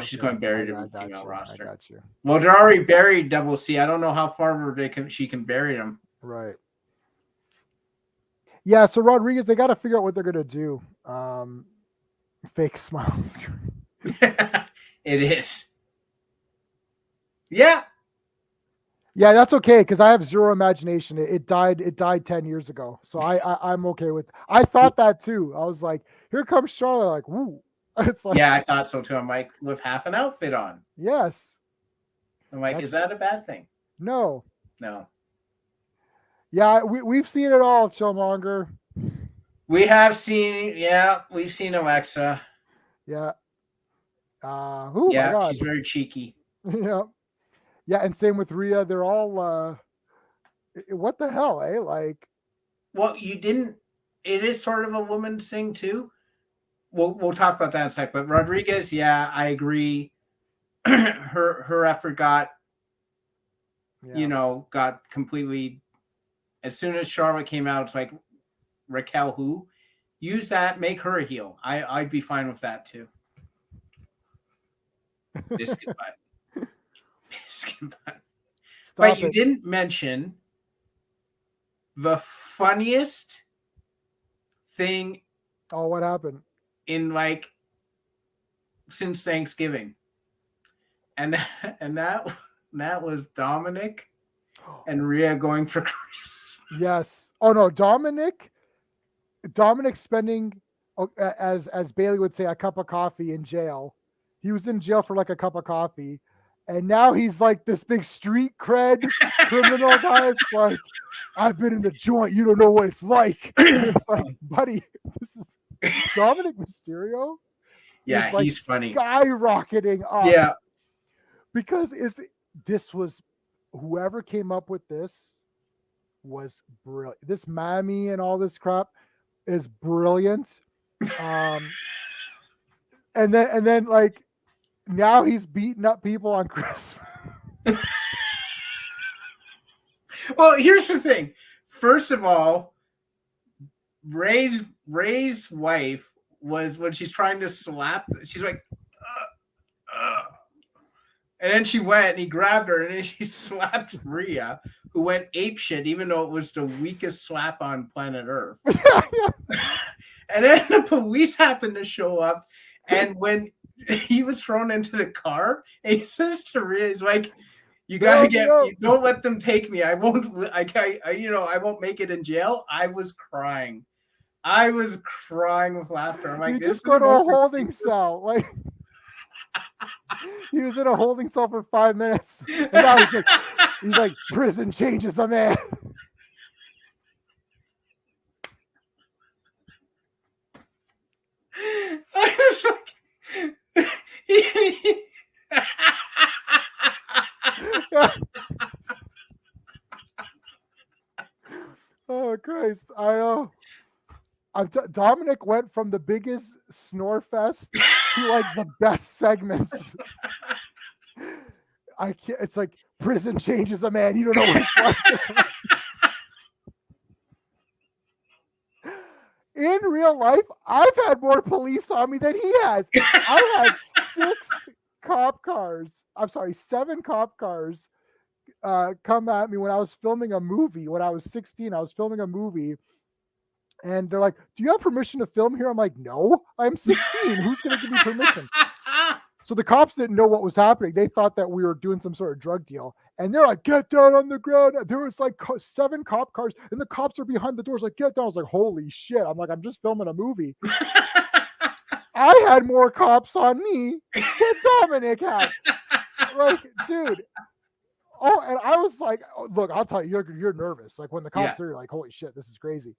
Speaker 2: She's going buried in the female roster.
Speaker 1: I got you.
Speaker 2: Well, they're already buried, Double C. I don't know how far she can bury them.
Speaker 1: Right. Yeah, so Rodriguez, they got to figure out what they're going to do. Fake smiles.
Speaker 2: It is. Yeah.
Speaker 1: Yeah, that's okay because I have zero imagination. It died 10 years ago. So I'm okay with. I thought that too. I was like, here comes Charlotte, like, woo. It's like,
Speaker 2: yeah, I thought so too. I'm like, with half an outfit on.
Speaker 1: Yes.
Speaker 2: I'm like, is that a bad thing?
Speaker 1: No.
Speaker 2: Yeah,
Speaker 1: we've seen it all, Chillmonger.
Speaker 2: We've seen Alexa.
Speaker 1: Yeah.
Speaker 2: She's very cheeky.
Speaker 1: Yeah. Yeah, and same with Rhea. They're all what the hell, eh? Like,
Speaker 2: well, it is sort of a woman's thing too. We'll talk about that in a sec. But Rodriguez, yeah, I agree. her effort got completely. As soon as Charlotte came out, it's like, Raquel, who use that, make her a heel. I'd be fine with that too. Biscuit butt. But you didn't mention the funniest thing.
Speaker 1: Oh, what happened?
Speaker 2: In since Thanksgiving, and that was Dominic and Rhea going for Christmas.
Speaker 1: Yes. Oh no, Dominic spending, as Bailey would say, a cup of coffee in jail. He was in jail for like a cup of coffee, and now he's like this big street cred criminal guy. It's like, I've been in the joint. You don't know what it's like. It's like, buddy, this is Dominic Mysterio.
Speaker 2: Yeah,
Speaker 1: like
Speaker 2: he's funny.
Speaker 1: Skyrocketing up.
Speaker 2: Yeah.
Speaker 1: Because this was whoever came up with this was brilliant. This Mammy and all this crap is brilliant. And then like now he's beating up people on Christmas.
Speaker 2: Well, here's the thing. First of all, Ray's wife was when she's trying to slap. She's like, and then she went and he grabbed her and then she slapped Rhea, who went apeshit, even though it was the weakest slap on planet Earth. And then the police happened to show up, and when he was thrown into the car, he says to Rhea, he's like, "You gotta don't let them take me. I won't make it in jail." I was crying. with laughter. I'm like,
Speaker 1: you just go to a holding cell. Like, he was in a holding cell for 5 minutes. And now he's like, prison changes a man.
Speaker 2: I was like,
Speaker 1: oh Christ! I know. Dominic went from the biggest snore fest to like the best segments. I can't. It's like prison changes a man. You don't know what it's like. In real life, I've had more police on me than he has. I had 7 cop cars come at me when I was filming a movie. When I was 16, I was filming a movie. And they're like, "Do you have permission to film here?" I'm like, "No, I'm 16. Who's going to give me permission?" So the cops didn't know what was happening. They thought that we were doing some sort of drug deal. And they're like, "Get down on the ground." There was like 7 cop cars, and the cops are behind the doors like, "Get down." I was like, holy shit. I'm like, I'm just filming a movie. I had more cops on me than Dominic had. Like, dude. Oh, and I was like, look, I'll tell you, you're nervous. Like when the cops are like, holy shit, this is crazy.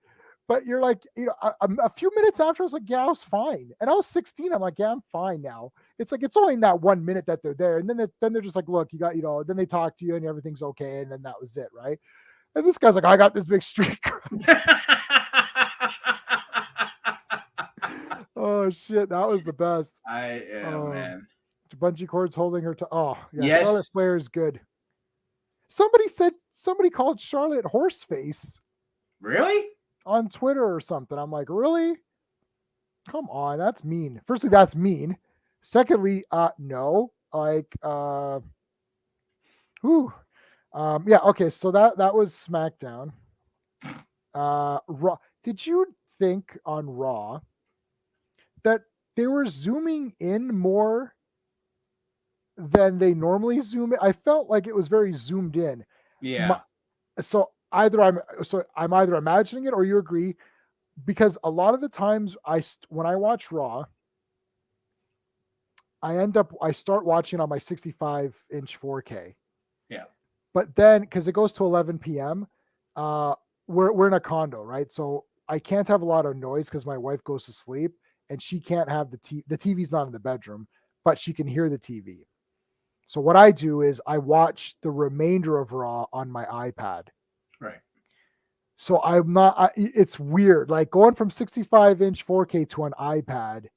Speaker 1: But you're like, a few minutes after, I was like, yeah, I was fine. And I was 16. I'm like, yeah, I'm fine now. It's like, it's only in that 1 minute that they're there. And then they're just like, look, you got, then they talk to you and everything's okay. And then that was it, right? And this guy's like, I got this big street. Oh, shit. That was the best.
Speaker 2: Man.
Speaker 1: Bungee cords holding her to. Oh, yeah.
Speaker 2: Yes.
Speaker 1: Charlotte Flair is good. Somebody called Charlotte Horseface.
Speaker 2: Really?
Speaker 1: On Twitter or something. I'm like, really? Come on, that's mean. Firstly, that's mean. Secondly, no. Like, yeah, okay, so that was SmackDown. Raw. Did you think on Raw that they were zooming in more than they normally zoom in? I felt like it was very zoomed in.
Speaker 2: Yeah.
Speaker 1: So I'm either imagining it or you agree, because a lot of the times when I watch Raw, I start watching on my 65-inch 4K.
Speaker 2: Yeah.
Speaker 1: But then because it goes to 11 p.m., we're in a condo, right? So I can't have a lot of noise because my wife goes to sleep and she can't have the TV's not in the bedroom, but she can hear the TV. So what I do is I watch the remainder of Raw on my iPad.
Speaker 2: Right.
Speaker 1: So it's weird. Like going from 65-inch 4K to an iPad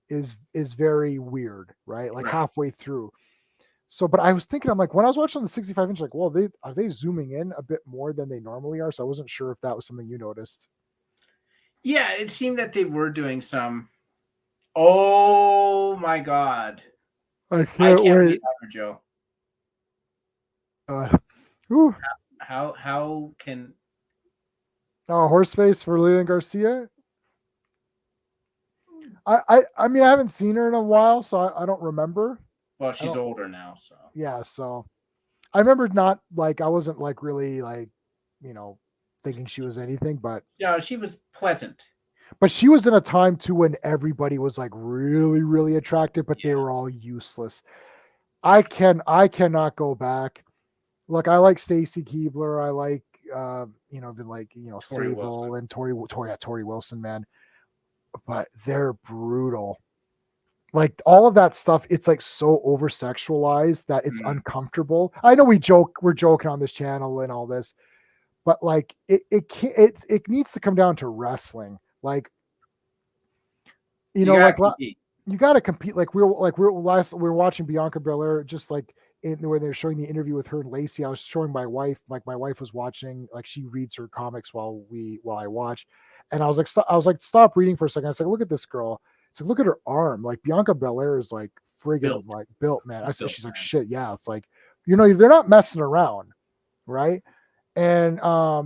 Speaker 1: is very weird, right? Like halfway through. So, but I was thinking, I'm like, when I was watching the 65-inch, like, well, are they zooming in a bit more than they normally are? So I wasn't sure if that was something you noticed.
Speaker 2: Yeah, it seemed that they were doing some. Oh my God.
Speaker 1: I can't wait.
Speaker 2: Joe.
Speaker 1: Whew.
Speaker 2: How can
Speaker 1: Horseface for Leland Garcia? I mean, I haven't seen her in a while, so I don't remember.
Speaker 2: Well, she's older now, so
Speaker 1: yeah. So I remember not like I wasn't like really like thinking she was anything, but
Speaker 2: yeah, she was pleasant.
Speaker 1: But she was in a time too when everybody was like really, really attractive, but they were all useless. I cannot go back. Look, I like Stacy Keibler. I like Sable and Tori Wilson, man. But they're brutal. Like all of that stuff, it's like so over sexualized that it's uncomfortable. I know we're joking on this channel and all this, but like it needs to come down to wrestling. Like, you got to compete. Like we were watching Bianca Belair, just like when they're showing the interview with her and Lacey, I was showing my wife, like my wife was watching, like she reads her comics while I watch, and I was like, stop reading for a second. I was like, look at this girl. It's like, look at her arm. Like Bianca Belair is like friggin'
Speaker 2: Built.
Speaker 1: like built, man. I said,
Speaker 2: Built,
Speaker 1: she's like,
Speaker 2: man.
Speaker 1: shit, yeah. It's like, they're not messing around, right? And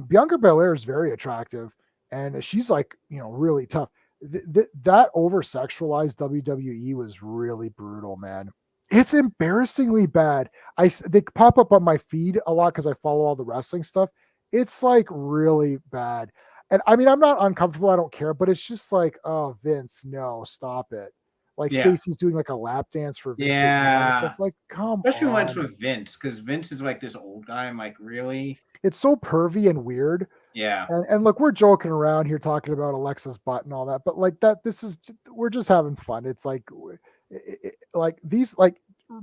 Speaker 1: Bianca Belair is very attractive, and she's like, really tough. That over sexualized WWE was really brutal, man. It's embarrassingly bad. They pop up on my feed a lot because I follow all the wrestling stuff. It's like really bad. And I mean, I'm not uncomfortable. I don't care, but it's just like, oh, Vince, no, stop it. Like
Speaker 2: Yeah.
Speaker 1: Stacy's doing like a lap dance for Vince McMahon and
Speaker 2: Yeah.
Speaker 1: stuff. Like, come
Speaker 2: Especially when it's
Speaker 1: on.
Speaker 2: with Vince, because Vince is like this old guy. I'm like, really?
Speaker 1: It's so pervy and weird.
Speaker 2: Yeah.
Speaker 1: And look, we're joking around here talking about Alexa's butt and all that, but like that, we're just having fun. It's like, like these, like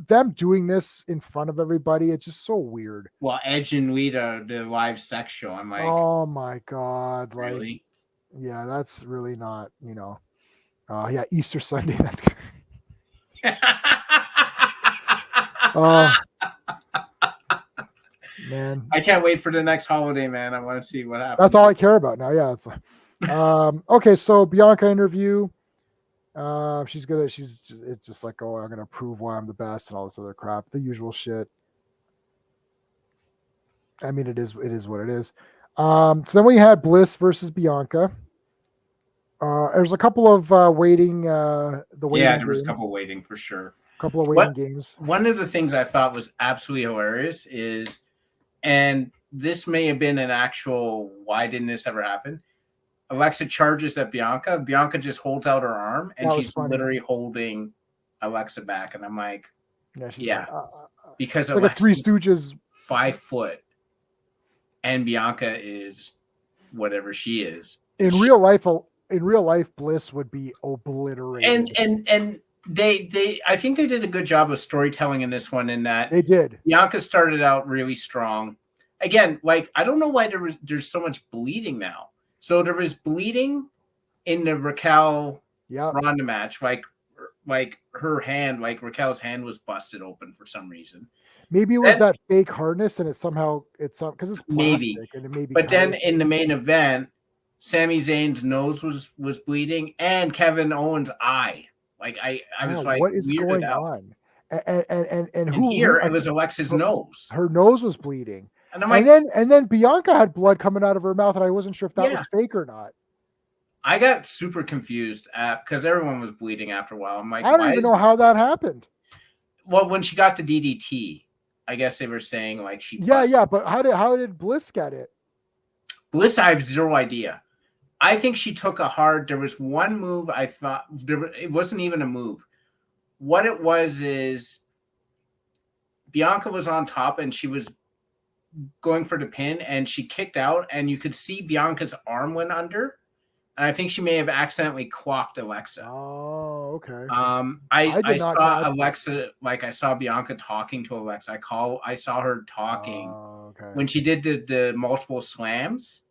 Speaker 1: them doing this in front of everybody. It's just so weird.
Speaker 2: Well, Edge and Lita, the live sex show. I'm like,
Speaker 1: Oh my God. Like,
Speaker 2: really?
Speaker 1: yeah, that's really not, yeah, Easter Sunday. That's oh man.
Speaker 2: I can't wait for the next holiday, man. I want to see what happens.
Speaker 1: That's all I care about now. Yeah. It's okay. So Bianca interview. It's just like, oh, I'm gonna prove why I'm the best and all this other crap, the usual shit. I mean, it is what it is. So then we had Bliss versus Bianca. There's a couple of waiting. The waiting.
Speaker 2: Yeah, there was a couple waiting for sure.
Speaker 1: A couple of waiting games.
Speaker 2: One of the things I thought was absolutely hilarious is, and this may have been an actual, why didn't this ever happen? Alexa charges at Bianca. Bianca just holds out her arm, and she's literally holding Alexa back. And I'm like, yeah, like, because
Speaker 1: it's like a Three Stooges
Speaker 2: 5 foot, and Bianca is whatever she is.
Speaker 1: In real life, Bliss would be obliterated.
Speaker 2: And they I think they did a good job of storytelling in this one. In that
Speaker 1: they did.
Speaker 2: Bianca started out really strong. Again, like I don't know why there's so much bleeding now. So there was bleeding in the Raquel Ronda match, like her hand, like Raquel's hand was busted open for some reason.
Speaker 1: Maybe it was that fake harness, and it's because it's plastic,
Speaker 2: maybe.
Speaker 1: And it maybe.
Speaker 2: But then in the main event, Sami Zayn's nose was bleeding, and Kevin Owens' eye. Like I was like,
Speaker 1: what is going on? And who
Speaker 2: here it was Alexa's nose.
Speaker 1: Her nose was bleeding.
Speaker 2: And I'm like,
Speaker 1: and then Bianca had blood coming out of her mouth, and I wasn't sure if that was fake or not.
Speaker 2: I got super confused because everyone was bleeding after a while. I'm like,
Speaker 1: I don't even know how that happened.
Speaker 2: Well, when she got the DDT, I guess they were saying like she.
Speaker 1: Yeah, but how did Bliss get it?
Speaker 2: Bliss, I have zero idea. I think she took a hard. There was one move I thought it wasn't even a move. What it was is Bianca was on top and she was going for the pin, and she kicked out, and you could see Bianca's arm went under, and I think she may have accidentally clocked Alexa.
Speaker 1: Oh, okay.
Speaker 2: I saw Alexa, like I saw Bianca talking to Alexa. I saw her talking when she did the multiple slams.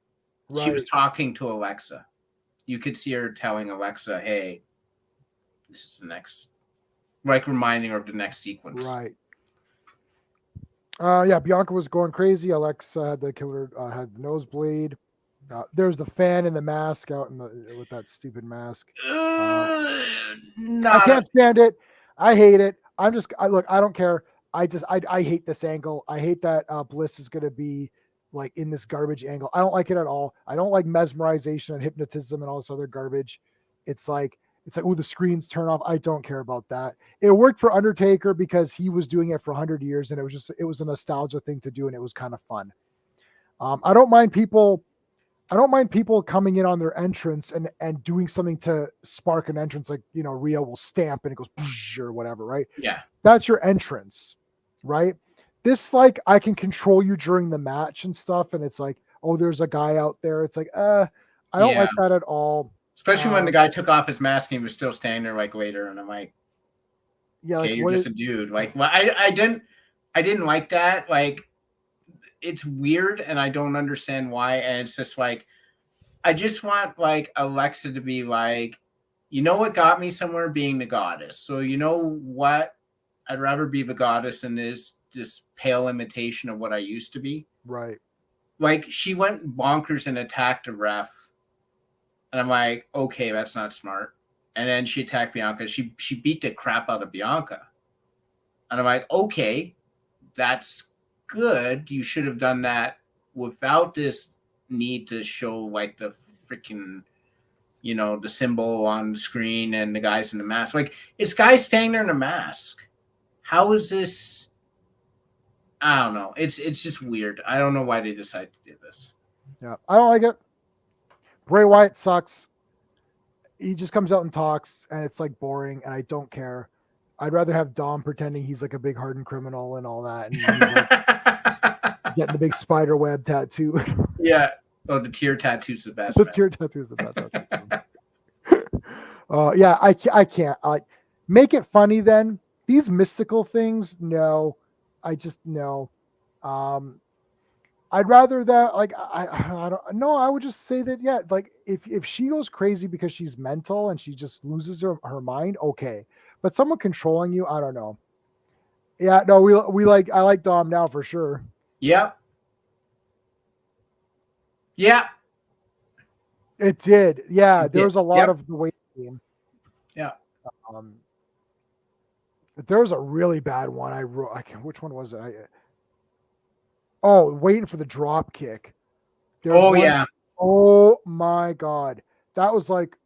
Speaker 2: Right. She was talking to Alexa. You could see her telling Alexa, "Hey, this is the next," like reminding her of the next sequence.
Speaker 1: Right. Bianca was going crazy. Alexa had the killer, had the nosebleed. There's the fan in the mask out with that stupid mask. I can't stand it. I hate it. I don't care. I hate this angle. I hate that Bliss is going to be like in this garbage angle. I don't like it at all. I don't like mesmerization and hypnotism and all this other garbage. It's like, oh, the screens turn off. I don't care about that. It worked for Undertaker because he was doing it for 100 years, and it was a nostalgia thing to do, and it was kind of fun. I don't mind people coming in on their entrance and doing something to spark an entrance, like, Rhea will stamp and it goes or whatever, right?
Speaker 2: Yeah.
Speaker 1: That's your entrance, right? This, like, I can control you during the match and stuff, and it's like, oh, there's a guy out there. It's like, I don't like that at all.
Speaker 2: Especially when the guy took off his mask and he was still standing there like later, and I'm like, okay, like, you're just a dude. Like, well, I didn't like that. Like, it's weird, and I don't understand why. And it's just like, I just want like Alexa to be like, you know what got me somewhere? Being the goddess. So you know what? I'd rather be the goddess than this this pale imitation of what I used to be.
Speaker 1: Right.
Speaker 2: Like, she went bonkers and attacked a ref. And I'm like, okay, that's not smart. And then she attacked Bianca. She beat the crap out of Bianca. And I'm like, okay, that's good. You should have done that without this need to show like the freaking, you know, the symbol on the screen and the guys in the mask. Like, it's guys standing there in a mask. How is this? I don't know. It's just weird. I don't know why they decided to do this.
Speaker 1: Yeah, I don't like it. Bray Wyatt sucks. He just comes out and talks, and it's like boring, and I don't care. I'd rather have Dom pretending he's like a big hardened criminal and all that, and he's like getting the big spider web tattoo.
Speaker 2: Yeah. Oh, the tear tattoo's the best.
Speaker 1: The tear tattoo's the best. Yeah, I can't. Like, make it funny then. These mystical things, no. I just no. I'd rather that, like, I don't know. I would just say that, yeah, like if she goes crazy because she's mental and she just loses her mind, okay. But someone controlling you, I don't know. Yeah, no, I like Dom now for sure.
Speaker 2: Yep. Yeah.
Speaker 1: It did. Yeah, there was a lot of the weight game.
Speaker 2: Yeah.
Speaker 1: But there was a really bad one. Which one was it? Waiting for the drop kick.
Speaker 2: Yeah.
Speaker 1: Oh my God. That was like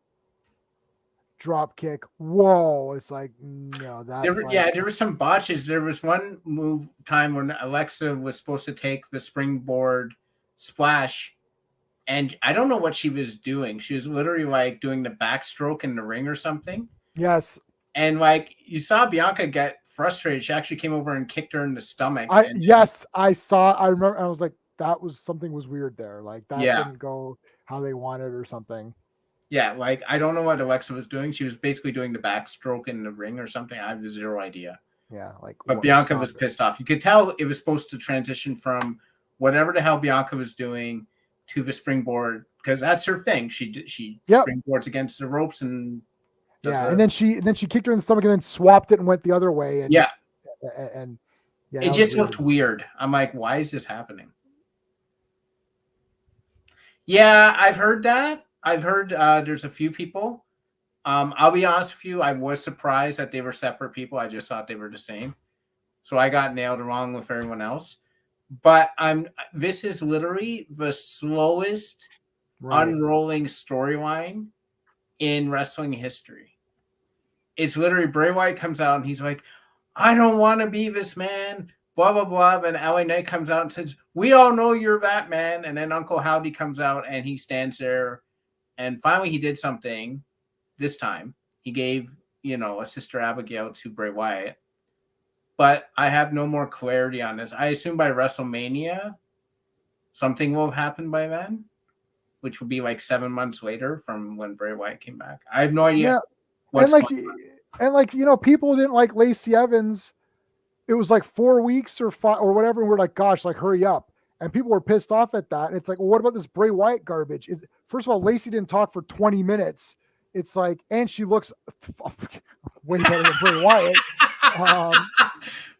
Speaker 1: drop kick. Whoa. It's like, no, that's
Speaker 2: there were some botches. There was one move time when Alexa was supposed to take the springboard splash, and I don't know what she was doing. She was literally like doing the backstroke in the ring or something.
Speaker 1: Yes.
Speaker 2: And like, you saw Bianca get frustrated. She actually came over and kicked her in the stomach.
Speaker 1: I remember. I was like, something was weird there. Like that didn't go how they wanted or something.
Speaker 2: Yeah, like I don't know what Alexa was doing. She was basically doing the backstroke in the ring or something. I have zero idea.
Speaker 1: Yeah, like.
Speaker 2: But Bianca was pissed off. You could tell it was supposed to transition from whatever the hell Bianca was doing to the springboard, because that's her thing. She springboards against the ropes and.
Speaker 1: And then she kicked her in the stomach and then swapped it and went the other way. And
Speaker 2: it just looked weird. I'm like, why is this happening? Yeah, I've heard that. I've heard there's a few people. I'll be honest with you, I was surprised that they were separate people. I just thought they were the same. So I got nailed wrong with everyone else. But this is literally the slowest unrolling storyline in wrestling history. It's literally Bray Wyatt comes out and he's like, I don't want to be this man, blah, blah, blah. And LA Knight comes out and says, we all know you're that man. And then Uncle Howdy comes out and he stands there. And finally he did something this time. He gave, a Sister Abigail to Bray Wyatt. But I have no more clarity on this. I assume by WrestleMania, something will have happened by then, which will be like 7 months later from when Bray Wyatt came back. I have no idea.
Speaker 1: Yeah. People didn't like Lacey Evans. It was like 4 weeks or 5 or whatever. And we're like, gosh, like hurry up. And people were pissed off at that. And it's like, well, what about this Bray Wyatt garbage? First of all, Lacey didn't talk for 20 minutes. It's like, and she looks way better than Bray Wyatt.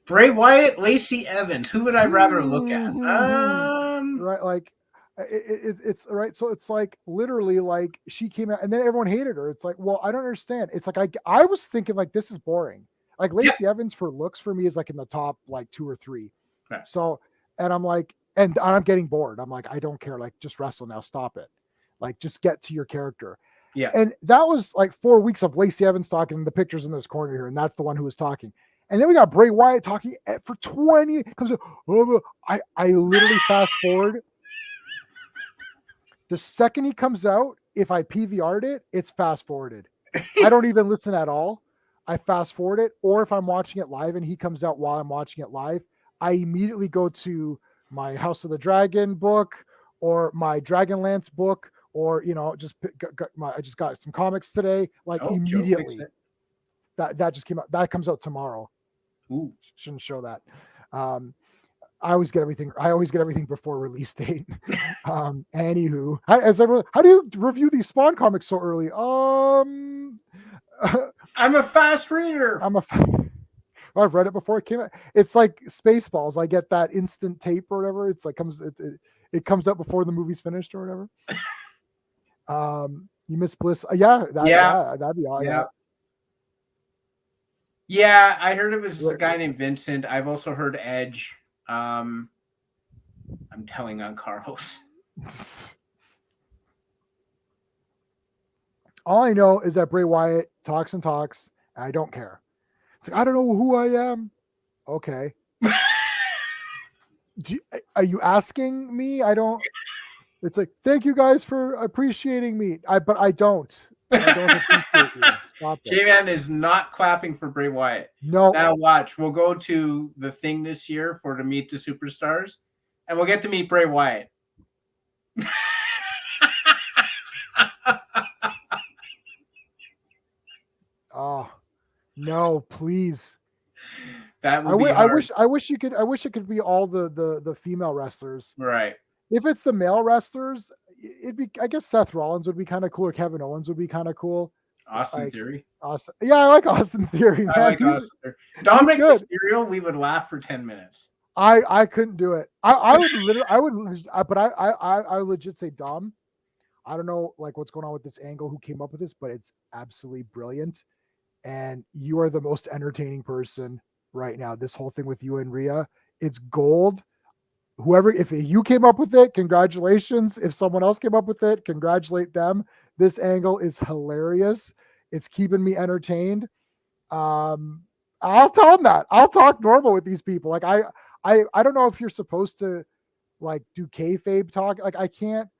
Speaker 2: Bray Wyatt, Lacey Evans. Who would I rather look at?
Speaker 1: Right, like it's right. So it's like literally like she came out and then everyone hated her. It's like, well, I don't understand. It's like I was thinking like this is boring. Like Lacey Evans for looks for me is like in the top like 2 or 3.
Speaker 2: Okay.
Speaker 1: So and I'm like, and I'm getting bored. I'm like, I don't care. Like just wrestle now. Stop it. Like just get to your character.
Speaker 2: Yeah.
Speaker 1: And that was like 4 weeks of Lacey Evans talking. The pictures in this corner here, and that's the one who was talking. And then we got Bray Wyatt talking for 20. Comes I literally fast forward. The second he comes out, if I PVR'd it, it's fast forwarded. I don't even listen at all. I fast forward it. Or if I'm watching it live and he comes out while I'm watching it live, I immediately go to my House of the Dragon book or my Dragonlance book, or I just got some comics today. Like immediately. That just came out. That comes out tomorrow.
Speaker 2: Ooh.
Speaker 1: Shouldn't show that. I always get everything before release date. Anywho, how do you review these Spawn comics so early?
Speaker 2: I'm a fast reader.
Speaker 1: Oh, I've read it before it came out. It's like Spaceballs. I get that instant tape or whatever. It's like it comes up before the movie's finished or whatever. You miss Bliss.
Speaker 2: Yeah.
Speaker 1: That'd be all.
Speaker 2: Yeah. Yeah, I heard it was a guy named Vincent. I've also heard Edge. I'm telling on Carlos.
Speaker 1: All I know is that Bray Wyatt talks and talks, and I don't care. It's like, I don't know who I am. Okay. Are you asking me? I don't. It's like, thank you guys for appreciating me. But I don't. I don't appreciate you. Stop it.
Speaker 2: J-Man is not clapping for Bray Wyatt.
Speaker 1: No.
Speaker 2: Now watch. We'll go to the thing this year to meet the superstars, and we'll get to meet Bray Wyatt.
Speaker 1: Oh, no, please.
Speaker 2: That would be hard.
Speaker 1: I wish it could be all the female wrestlers.
Speaker 2: Right.
Speaker 1: If it's the male wrestlers, I guess Seth Rollins would be kind of cool, or Kevin Owens would be kind of cool.
Speaker 2: Austin Theory.
Speaker 1: Yeah, I like Austin Theory. Man.
Speaker 2: I like Austin Theory. Dominic Mysterio, we would laugh for 10 minutes.
Speaker 1: I couldn't do it. I would legit say Dom. I don't know like what's going on with this angle, who came up with this, but it's absolutely brilliant. And you are the most entertaining person right now. This whole thing with you and Rhea, it's gold. Whoever, if you came up with it, congratulations. If someone else came up with it, congratulate them. This angle is hilarious. It's keeping me entertained. I'll tell them that. I'll talk normal with these people. Like I don't know if you're supposed to like do kayfabe talk. Like I can't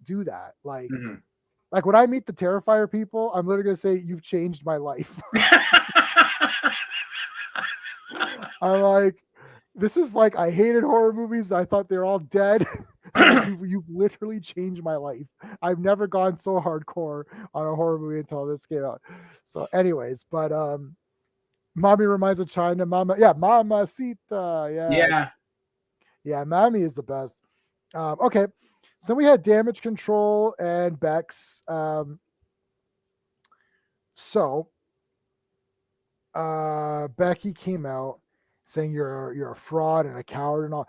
Speaker 1: do that. Like, like when I meet the Terrifier people, I'm literally gonna say, "You've changed my life." I'm like, this is like, I hated horror movies. I thought they're all dead. You've literally changed my life. I've never gone so hardcore on a horror movie until this came out. So, anyways, but Mommy reminds of China. Mama Sita. Yeah. Mommy is the best. Okay. So we had Damage Control and Bex. Becky came out saying you're a fraud and a coward and all.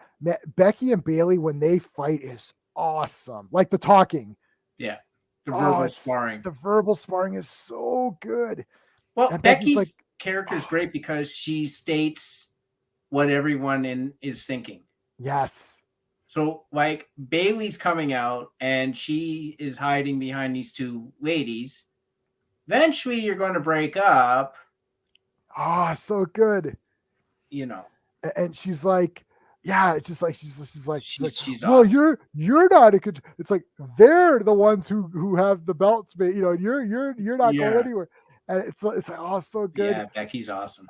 Speaker 1: Becky and Bailey, when they fight, is awesome. Like the talking.
Speaker 2: Yeah. The verbal sparring.
Speaker 1: The verbal sparring is so good.
Speaker 2: Well, and Becky's character is great because she states what everyone is thinking.
Speaker 1: Yes.
Speaker 2: So, like, Bailey's coming out and she is hiding behind these two ladies. Eventually, you're going to break up.
Speaker 1: Oh, so good.
Speaker 2: You know.
Speaker 1: And she's like, yeah, it's just like she's like, well,
Speaker 2: awesome.
Speaker 1: You're not a good. It's like they're the ones who have the belts, but you know, you're not going anywhere. And it's like, oh, so good.
Speaker 2: Yeah, Becky's awesome.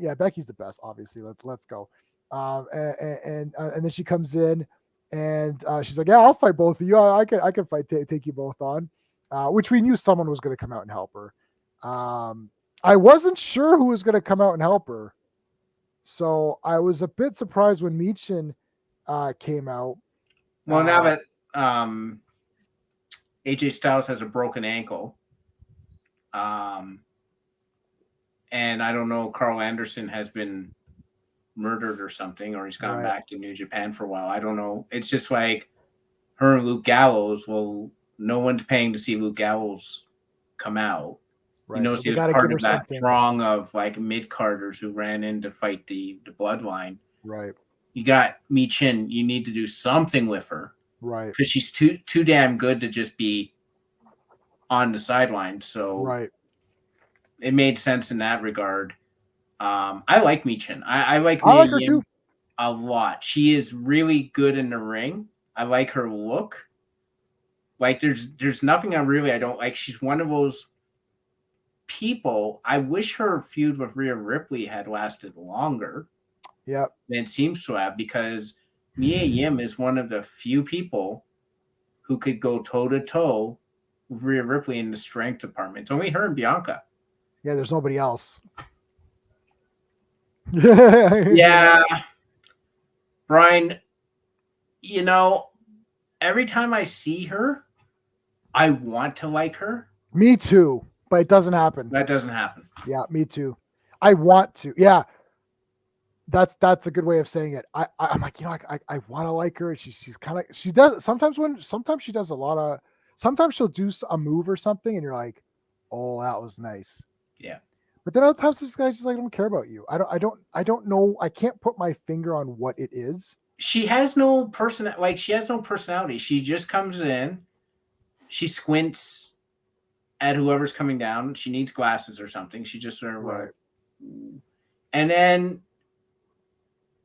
Speaker 1: Yeah, Becky's the best. Obviously, let's go. And then she comes in, and she's like, yeah, I'll fight both of you. I can fight, take you both on. Which we knew someone was going to come out and help her. I wasn't sure who was going to come out and help her, so I was a bit surprised when Michin came out.
Speaker 2: Well, now that AJ Styles has a broken ankle, and I don't know, Carl Anderson has been murdered or something, or he's gone back to New Japan for a while. I don't know. It's just like her and Luke Gallows. Well, no one's paying to see Luke Gallows come out.
Speaker 1: Right.
Speaker 2: You know, so he was part of that throng of like mid-carders who ran in to fight the bloodline.
Speaker 1: Right.
Speaker 2: You got Michin. You need to do something with her.
Speaker 1: Right.
Speaker 2: Because she's too damn good to just be on the sideline. So it made sense in that regard. I like Michin. I like
Speaker 1: her too
Speaker 2: a lot. She is really good in the ring. I like her look. Like there's nothing I don't like. She's one of those people. I wish her feud with Rhea Ripley had lasted longer.
Speaker 1: Yeah,
Speaker 2: than it seems to have, because Mia Yim is one of the few people who could go toe to toe with Rhea Ripley in the strength department. It's only her and Bianca.
Speaker 1: Yeah, there's nobody else.
Speaker 2: Yeah. Brian, you know, every time I see her, I want to like her.
Speaker 1: Me too, but it doesn't happen.
Speaker 2: That doesn't happen.
Speaker 1: Yeah, me too. I want to. Yeah. That's a good way of saying it. I'm like, I want to like her. She's kind of, she does sometimes she does a lot of, sometimes she'll do a move or something and you're like, oh, that was nice.
Speaker 2: Yeah.
Speaker 1: But then other times this guy's just like, I don't care about you. I don't know. I can't put my finger on what it is.
Speaker 2: She has no she has no personality. She just comes in, she squints at whoever's coming down. She needs glasses or something. She just sort of
Speaker 1: Right.
Speaker 2: and then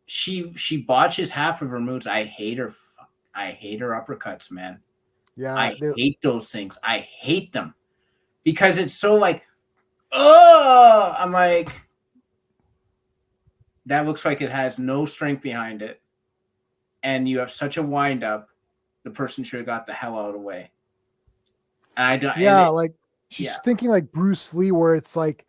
Speaker 2: she botches half of her moves. I hate her uppercuts, man.
Speaker 1: Yeah.
Speaker 2: I hate those things. I hate them because it's so like, oh, I'm like, that looks like it has no strength behind it. And you have such a wind up, the person should have got the hell out of the way. And I don't.
Speaker 1: Yeah, like she's thinking like Bruce Lee, where it's like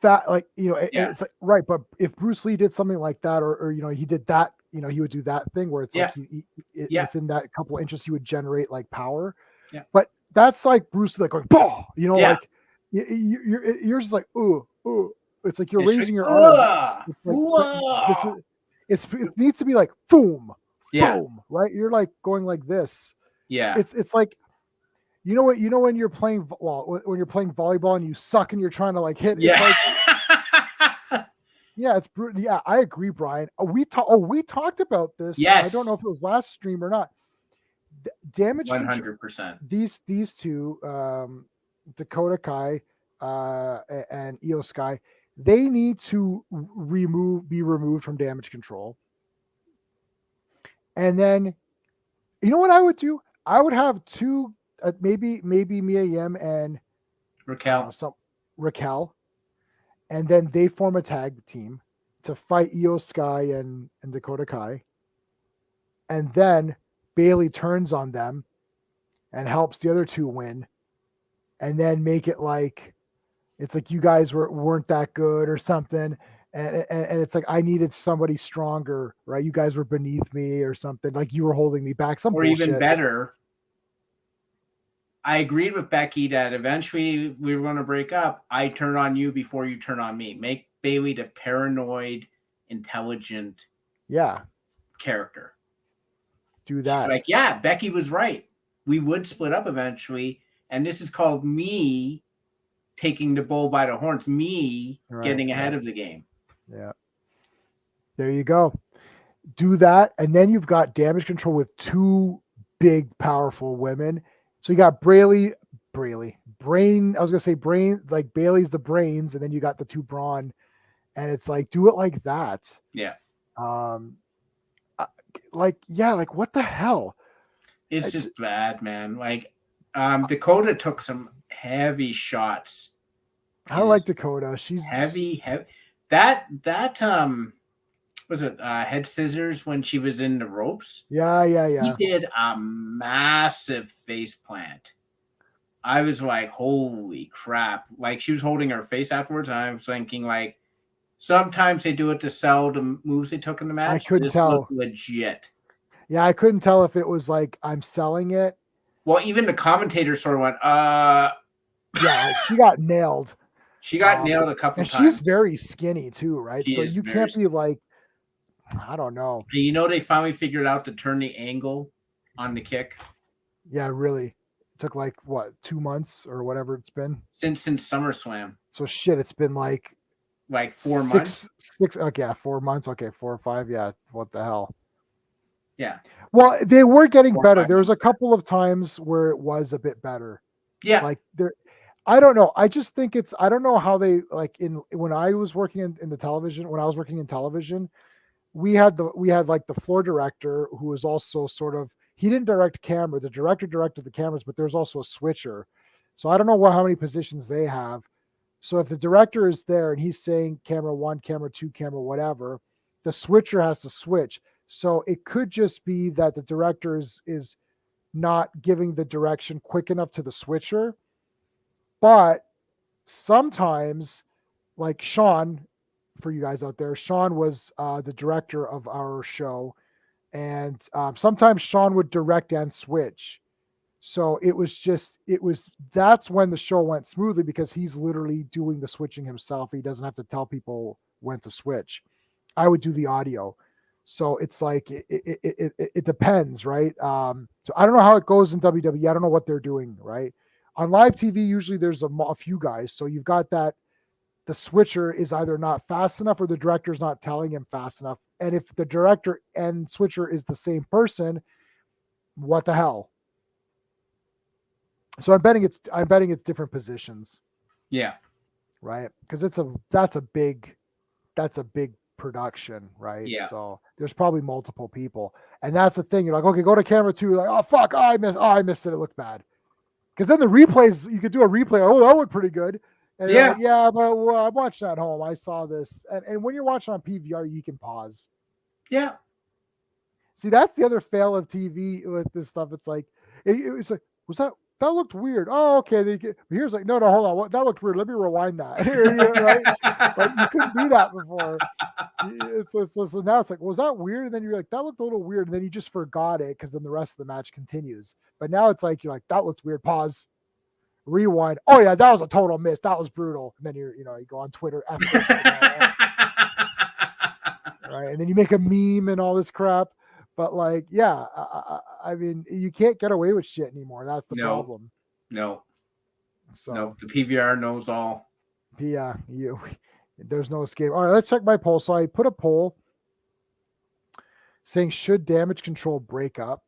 Speaker 1: fat, like it's like right. But if Bruce Lee did something like that, or he did that, he would do that thing where it's like he within that couple of inches he would generate like power.
Speaker 2: Yeah.
Speaker 1: But that's like Bruce Lee, like going, bah! Like you're just like ooh. It's like you're raising your arm. It's like, it needs to be like boom, boom, right? You're like going like this.
Speaker 2: Yeah.
Speaker 1: It's like, when you're playing when you're playing volleyball and you suck and you're trying to like hit.
Speaker 2: Yeah.
Speaker 1: It's like, it's brutal. Yeah, I agree, Brian. We talked about this.
Speaker 2: Yes.
Speaker 1: I don't know if it was last stream or not. Damage
Speaker 2: 100%.
Speaker 1: These two, Dakota Kai and Io Sky, they need to be removed from damage control. And then, you know what I would do? I would have two, maybe Mia Yim and Raquel, and then they form a tag team to fight Io Sky and Dakota Kai. And then Bailey turns on them and helps the other two win. And then make it like, it's like you guys weren't that good or something. And it's like, I needed somebody stronger, right? You guys were beneath me or something. Like you were holding me back. Some bullshit.
Speaker 2: Even better, I agreed with Becky that eventually we were going to break up. I turn on you before you turn on me. Make Bailey the paranoid, intelligent character.
Speaker 1: Do that.
Speaker 2: She's like, Becky was right. We would split up eventually. And this is called me taking the bull by the horns, me getting ahead of the game.
Speaker 1: Yeah. There you go. Do that. And then you've got damage control with two big, powerful women. So you got Brain. I was going to say brain, like Bailey's the brains. And then you got the two brawn. And it's like, do it like that.
Speaker 2: Yeah.
Speaker 1: Like what the hell?
Speaker 2: It's just bad, man. Like, Dakota took some heavy shots.
Speaker 1: I like Dakota. She's
Speaker 2: heavy. That was it head scissors when she was in the ropes?
Speaker 1: Yeah.
Speaker 2: He did a massive face plant. I was like, holy crap. Like she was holding her face afterwards, and I was thinking like sometimes they do it to sell the moves they took in the match.
Speaker 1: I couldn't tell.
Speaker 2: Looked legit.
Speaker 1: Yeah, I couldn't tell if it was like I'm selling it.
Speaker 2: Well, even the commentator sort of went,
Speaker 1: Yeah, she got nailed.
Speaker 2: She got nailed a couple times.
Speaker 1: And she's very skinny too, right? So you can't be like, I don't know.
Speaker 2: They finally figured out to turn the angle on the kick.
Speaker 1: Yeah, really. It took like what, 2 months or whatever it's been?
Speaker 2: Since SummerSlam.
Speaker 1: So it's been like
Speaker 2: 4 months?
Speaker 1: 4 months. Okay, 4 or 5. Yeah. What the hell?
Speaker 2: Yeah.
Speaker 1: Well, they were getting better. There was a couple of times where it was a bit better.
Speaker 2: Yeah.
Speaker 1: Like I don't know. I just think I don't know how they like when I was working in the television, when I was working in television, we had like the floor director who was also sort of, he didn't direct camera. The director directed the cameras, but there's also a switcher. So I don't know how many positions they have. So if the director is there and he's saying camera 1, camera 2, camera whatever, the switcher has to switch. So it could just be that the director is not giving the direction quick enough to the switcher. But sometimes, like Sean, for you guys out there, Sean was the director of our show. And sometimes Sean would direct and switch. So that's when the show went smoothly because he's literally doing the switching himself. He doesn't have to tell people when to switch. I would do the audio. So it's like it depends, right? So I don't know how it goes in WWE. I don't know what they're doing, right? On live TV, usually there's a few guys. So you've got that the switcher is either not fast enough or the director's not telling him fast enough. And if the director and switcher is the same person, what the hell? So I'm betting it's different positions.
Speaker 2: Yeah.
Speaker 1: Right. Because that's a big production, right?
Speaker 2: Yeah.
Speaker 1: So there's probably multiple people. And that's the thing. You're like, okay, go to camera 2. Like, oh fuck, I missed it. It looked bad. Because then the replays, you could do a replay. Oh, that looked pretty good. And
Speaker 2: Yeah.
Speaker 1: Like, yeah, but I'm watching at home. I saw this. And when you're watching on PVR, you can pause.
Speaker 2: Yeah.
Speaker 1: See, that's the other fail of TV with this stuff. It's like, it's like, that looked weird. Oh, okay. Here's like, no, hold on. That looked weird. Let me rewind that. Right? Like you couldn't do that before. So now it's like, was that weird? And then you're like, that looked a little weird. And then you just forgot it because then the rest of the match continues. But now it's like, you're like, that looked weird. Pause. Rewind. Oh yeah, that was a total miss. That was brutal. And then you go on Twitter, F this, right? And then you make a meme and all this crap. But like, yeah, I mean, you can't get away with shit anymore. That's the problem.
Speaker 2: No.
Speaker 1: So
Speaker 2: no, the PVR knows all.
Speaker 1: Yeah, there's no escape. All right, let's check my poll. So I put a poll saying should damage control break up,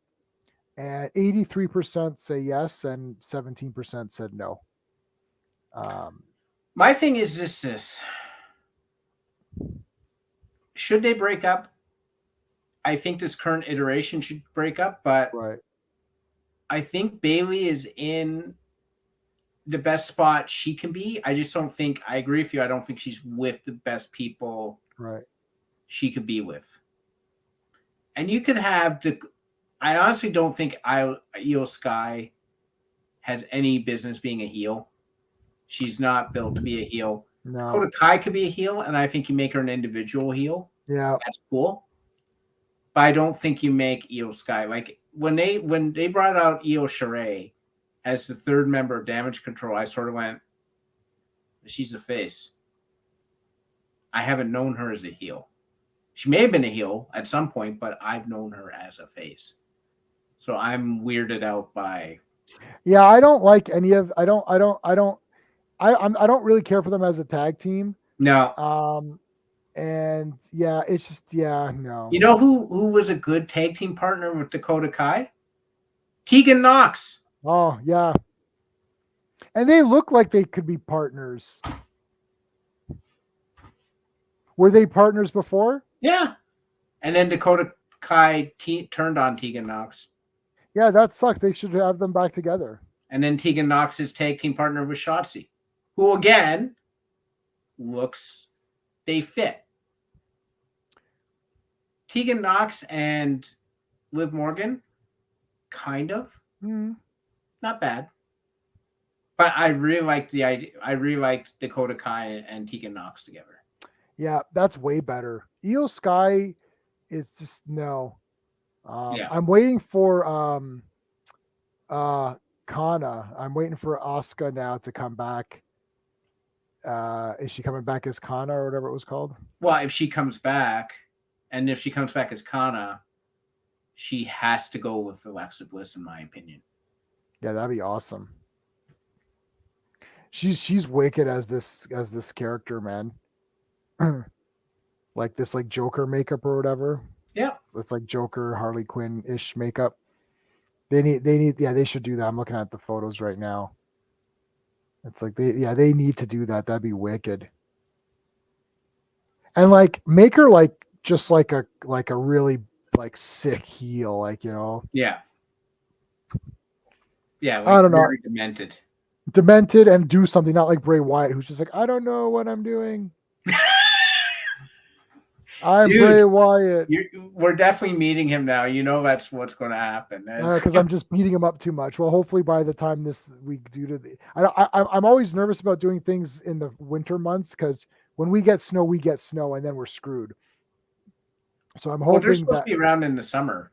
Speaker 1: and 83% say yes, and 17% said no.
Speaker 2: My thing is this. Should they break up? I think this current iteration should break up, but
Speaker 1: right.
Speaker 2: I think Bayley is in the best spot she can be. I just don't think, I agree with you, I don't think she's with the best people she could be with. And you could have I honestly don't think Io Sky has any business being a heel. She's not built to be a heel.
Speaker 1: No.
Speaker 2: Dakota Kai could be a heel, and I think you make her an individual heel.
Speaker 1: Yeah.
Speaker 2: That's cool. But I don't think you make Io Sky. Like when they brought out Io Shirai as the third member of Damage Control, I sort of went, she's a face. I haven't known her as a heel. She may have been a heel at some point, but I've known her as a face. So I'm weirded out by.
Speaker 1: Yeah, I don't like any of. I don't really care for them as a tag team.
Speaker 2: No.
Speaker 1: And yeah, it's just no.
Speaker 2: You know who was a good tag team partner with Dakota Kai? Tegan Knox.
Speaker 1: Oh yeah. And they look like they could be partners. Were they partners before?
Speaker 2: Yeah. And then Dakota Kai turned on Tegan Knox.
Speaker 1: Yeah, that sucked. They should have them back together.
Speaker 2: And then Tegan Knox's tag team partner was Shotzi, who again they fit. Tegan Knox and Liv Morgan, kind of. Not bad. But I really liked the idea. I really liked Dakota Kai and Tegan Knox together.
Speaker 1: Yeah, that's way better. Io Sky is just no. I'm waiting for Kana. I'm waiting for Asuka now to come back. Is she coming back as Kana or whatever it was called?
Speaker 2: Well, if she comes back, and if she comes back as Kana, she has to go with Alexa Bliss, in my opinion.
Speaker 1: Yeah, that'd be awesome. She's wicked as this character, man. Like this like Joker makeup or whatever.
Speaker 2: Yeah.
Speaker 1: It's like Joker, Harley Quinn-ish makeup. They should do that. I'm looking at the photos right now. It's like they need to do that. That'd be wicked. And like make her like just like a really like sick heel, like, you know.
Speaker 2: Yeah. Yeah, like
Speaker 1: I don't know. Demented and do something, not like Bray Wyatt, who's just like, I don't know what I'm doing. I'm Bray Wyatt.
Speaker 2: We're definitely meeting him now. You know that's what's going to happen.
Speaker 1: Because I'm just beating him up too much. Well, hopefully by the time this week, I'm always nervous about doing things in the winter months because when we get snow, and then we're screwed. So I'm hoping
Speaker 2: they're supposed to be around in the summer.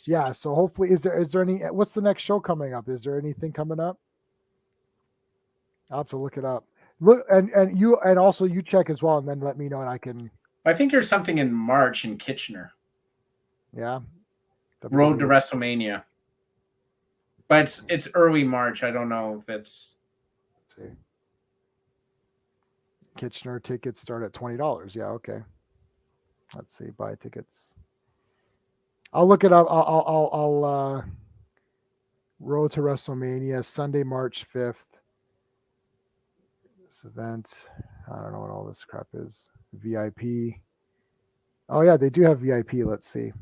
Speaker 1: Yeah. So hopefully, is there any? What's the next show coming up? Is there anything coming up? I'll have to look it up. Look, and also you check as well, and then let me know, and I can.
Speaker 2: I think there's something in March in Kitchener.
Speaker 1: Yeah.
Speaker 2: Road to WrestleMania. But it's early March. I don't know if it's.
Speaker 1: Let's see. Kitchener tickets start at $20. Yeah. Okay. Let's see. Buy tickets. I'll look it up. I'll Road to WrestleMania, Sunday, March 5th. This event. I don't know what all this crap is. VIP. Oh yeah, they do have VIP. Let's see.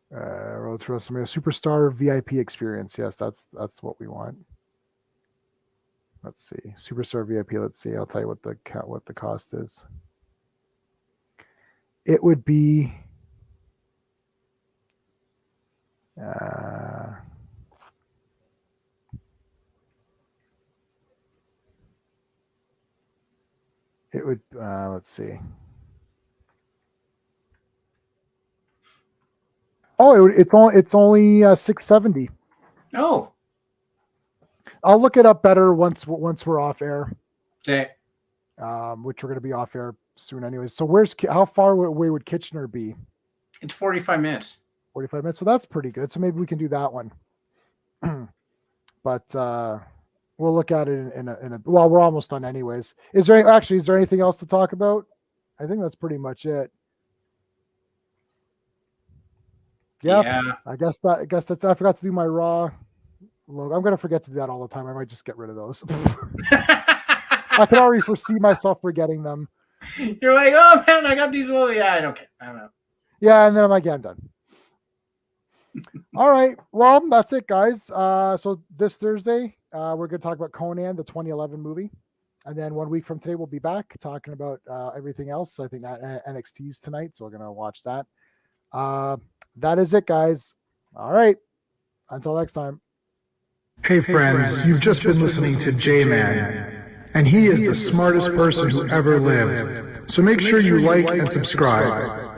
Speaker 1: Road to WrestleMania Superstar VIP experience. Yes, that's what we want. Let's see. Superstar VIP. Let's see. I'll tell you what the cost is. It would be let's see. Oh, it's only $670.
Speaker 2: Oh,
Speaker 1: I'll look it up better once we're off air.
Speaker 2: okay.
Speaker 1: Which we're going to be off air soon, anyways. So how far away would Kitchener be?
Speaker 2: It's 45 minutes.
Speaker 1: 45 minutes. So that's pretty good. So maybe we can do that one. But we'll look at it in a. Well, we're almost done, anyways. Is there anything else to talk about? I think that's pretty much it. Yeah. I guess that's. I forgot to do my Raw logo. I'm gonna forget to do that all the time. I might just get rid of those. I can already foresee myself forgetting them.
Speaker 2: You're like, oh man, I got these. Well, yeah, I don't care. I don't know.
Speaker 1: Yeah, and then I'm like, yeah, I'm done. All right. Well, that's it, guys. So this Thursday, we're going to talk about Conan, the 2011 movie. And then 1 week from today, we'll be back talking about everything else. I think NXT's tonight, so we're going to watch that. That is it, guys. All right. Until next time.
Speaker 3: Hey friends, you've just been listening to J-Man, and he is the smartest person who ever lived. So make sure you like and subscribe.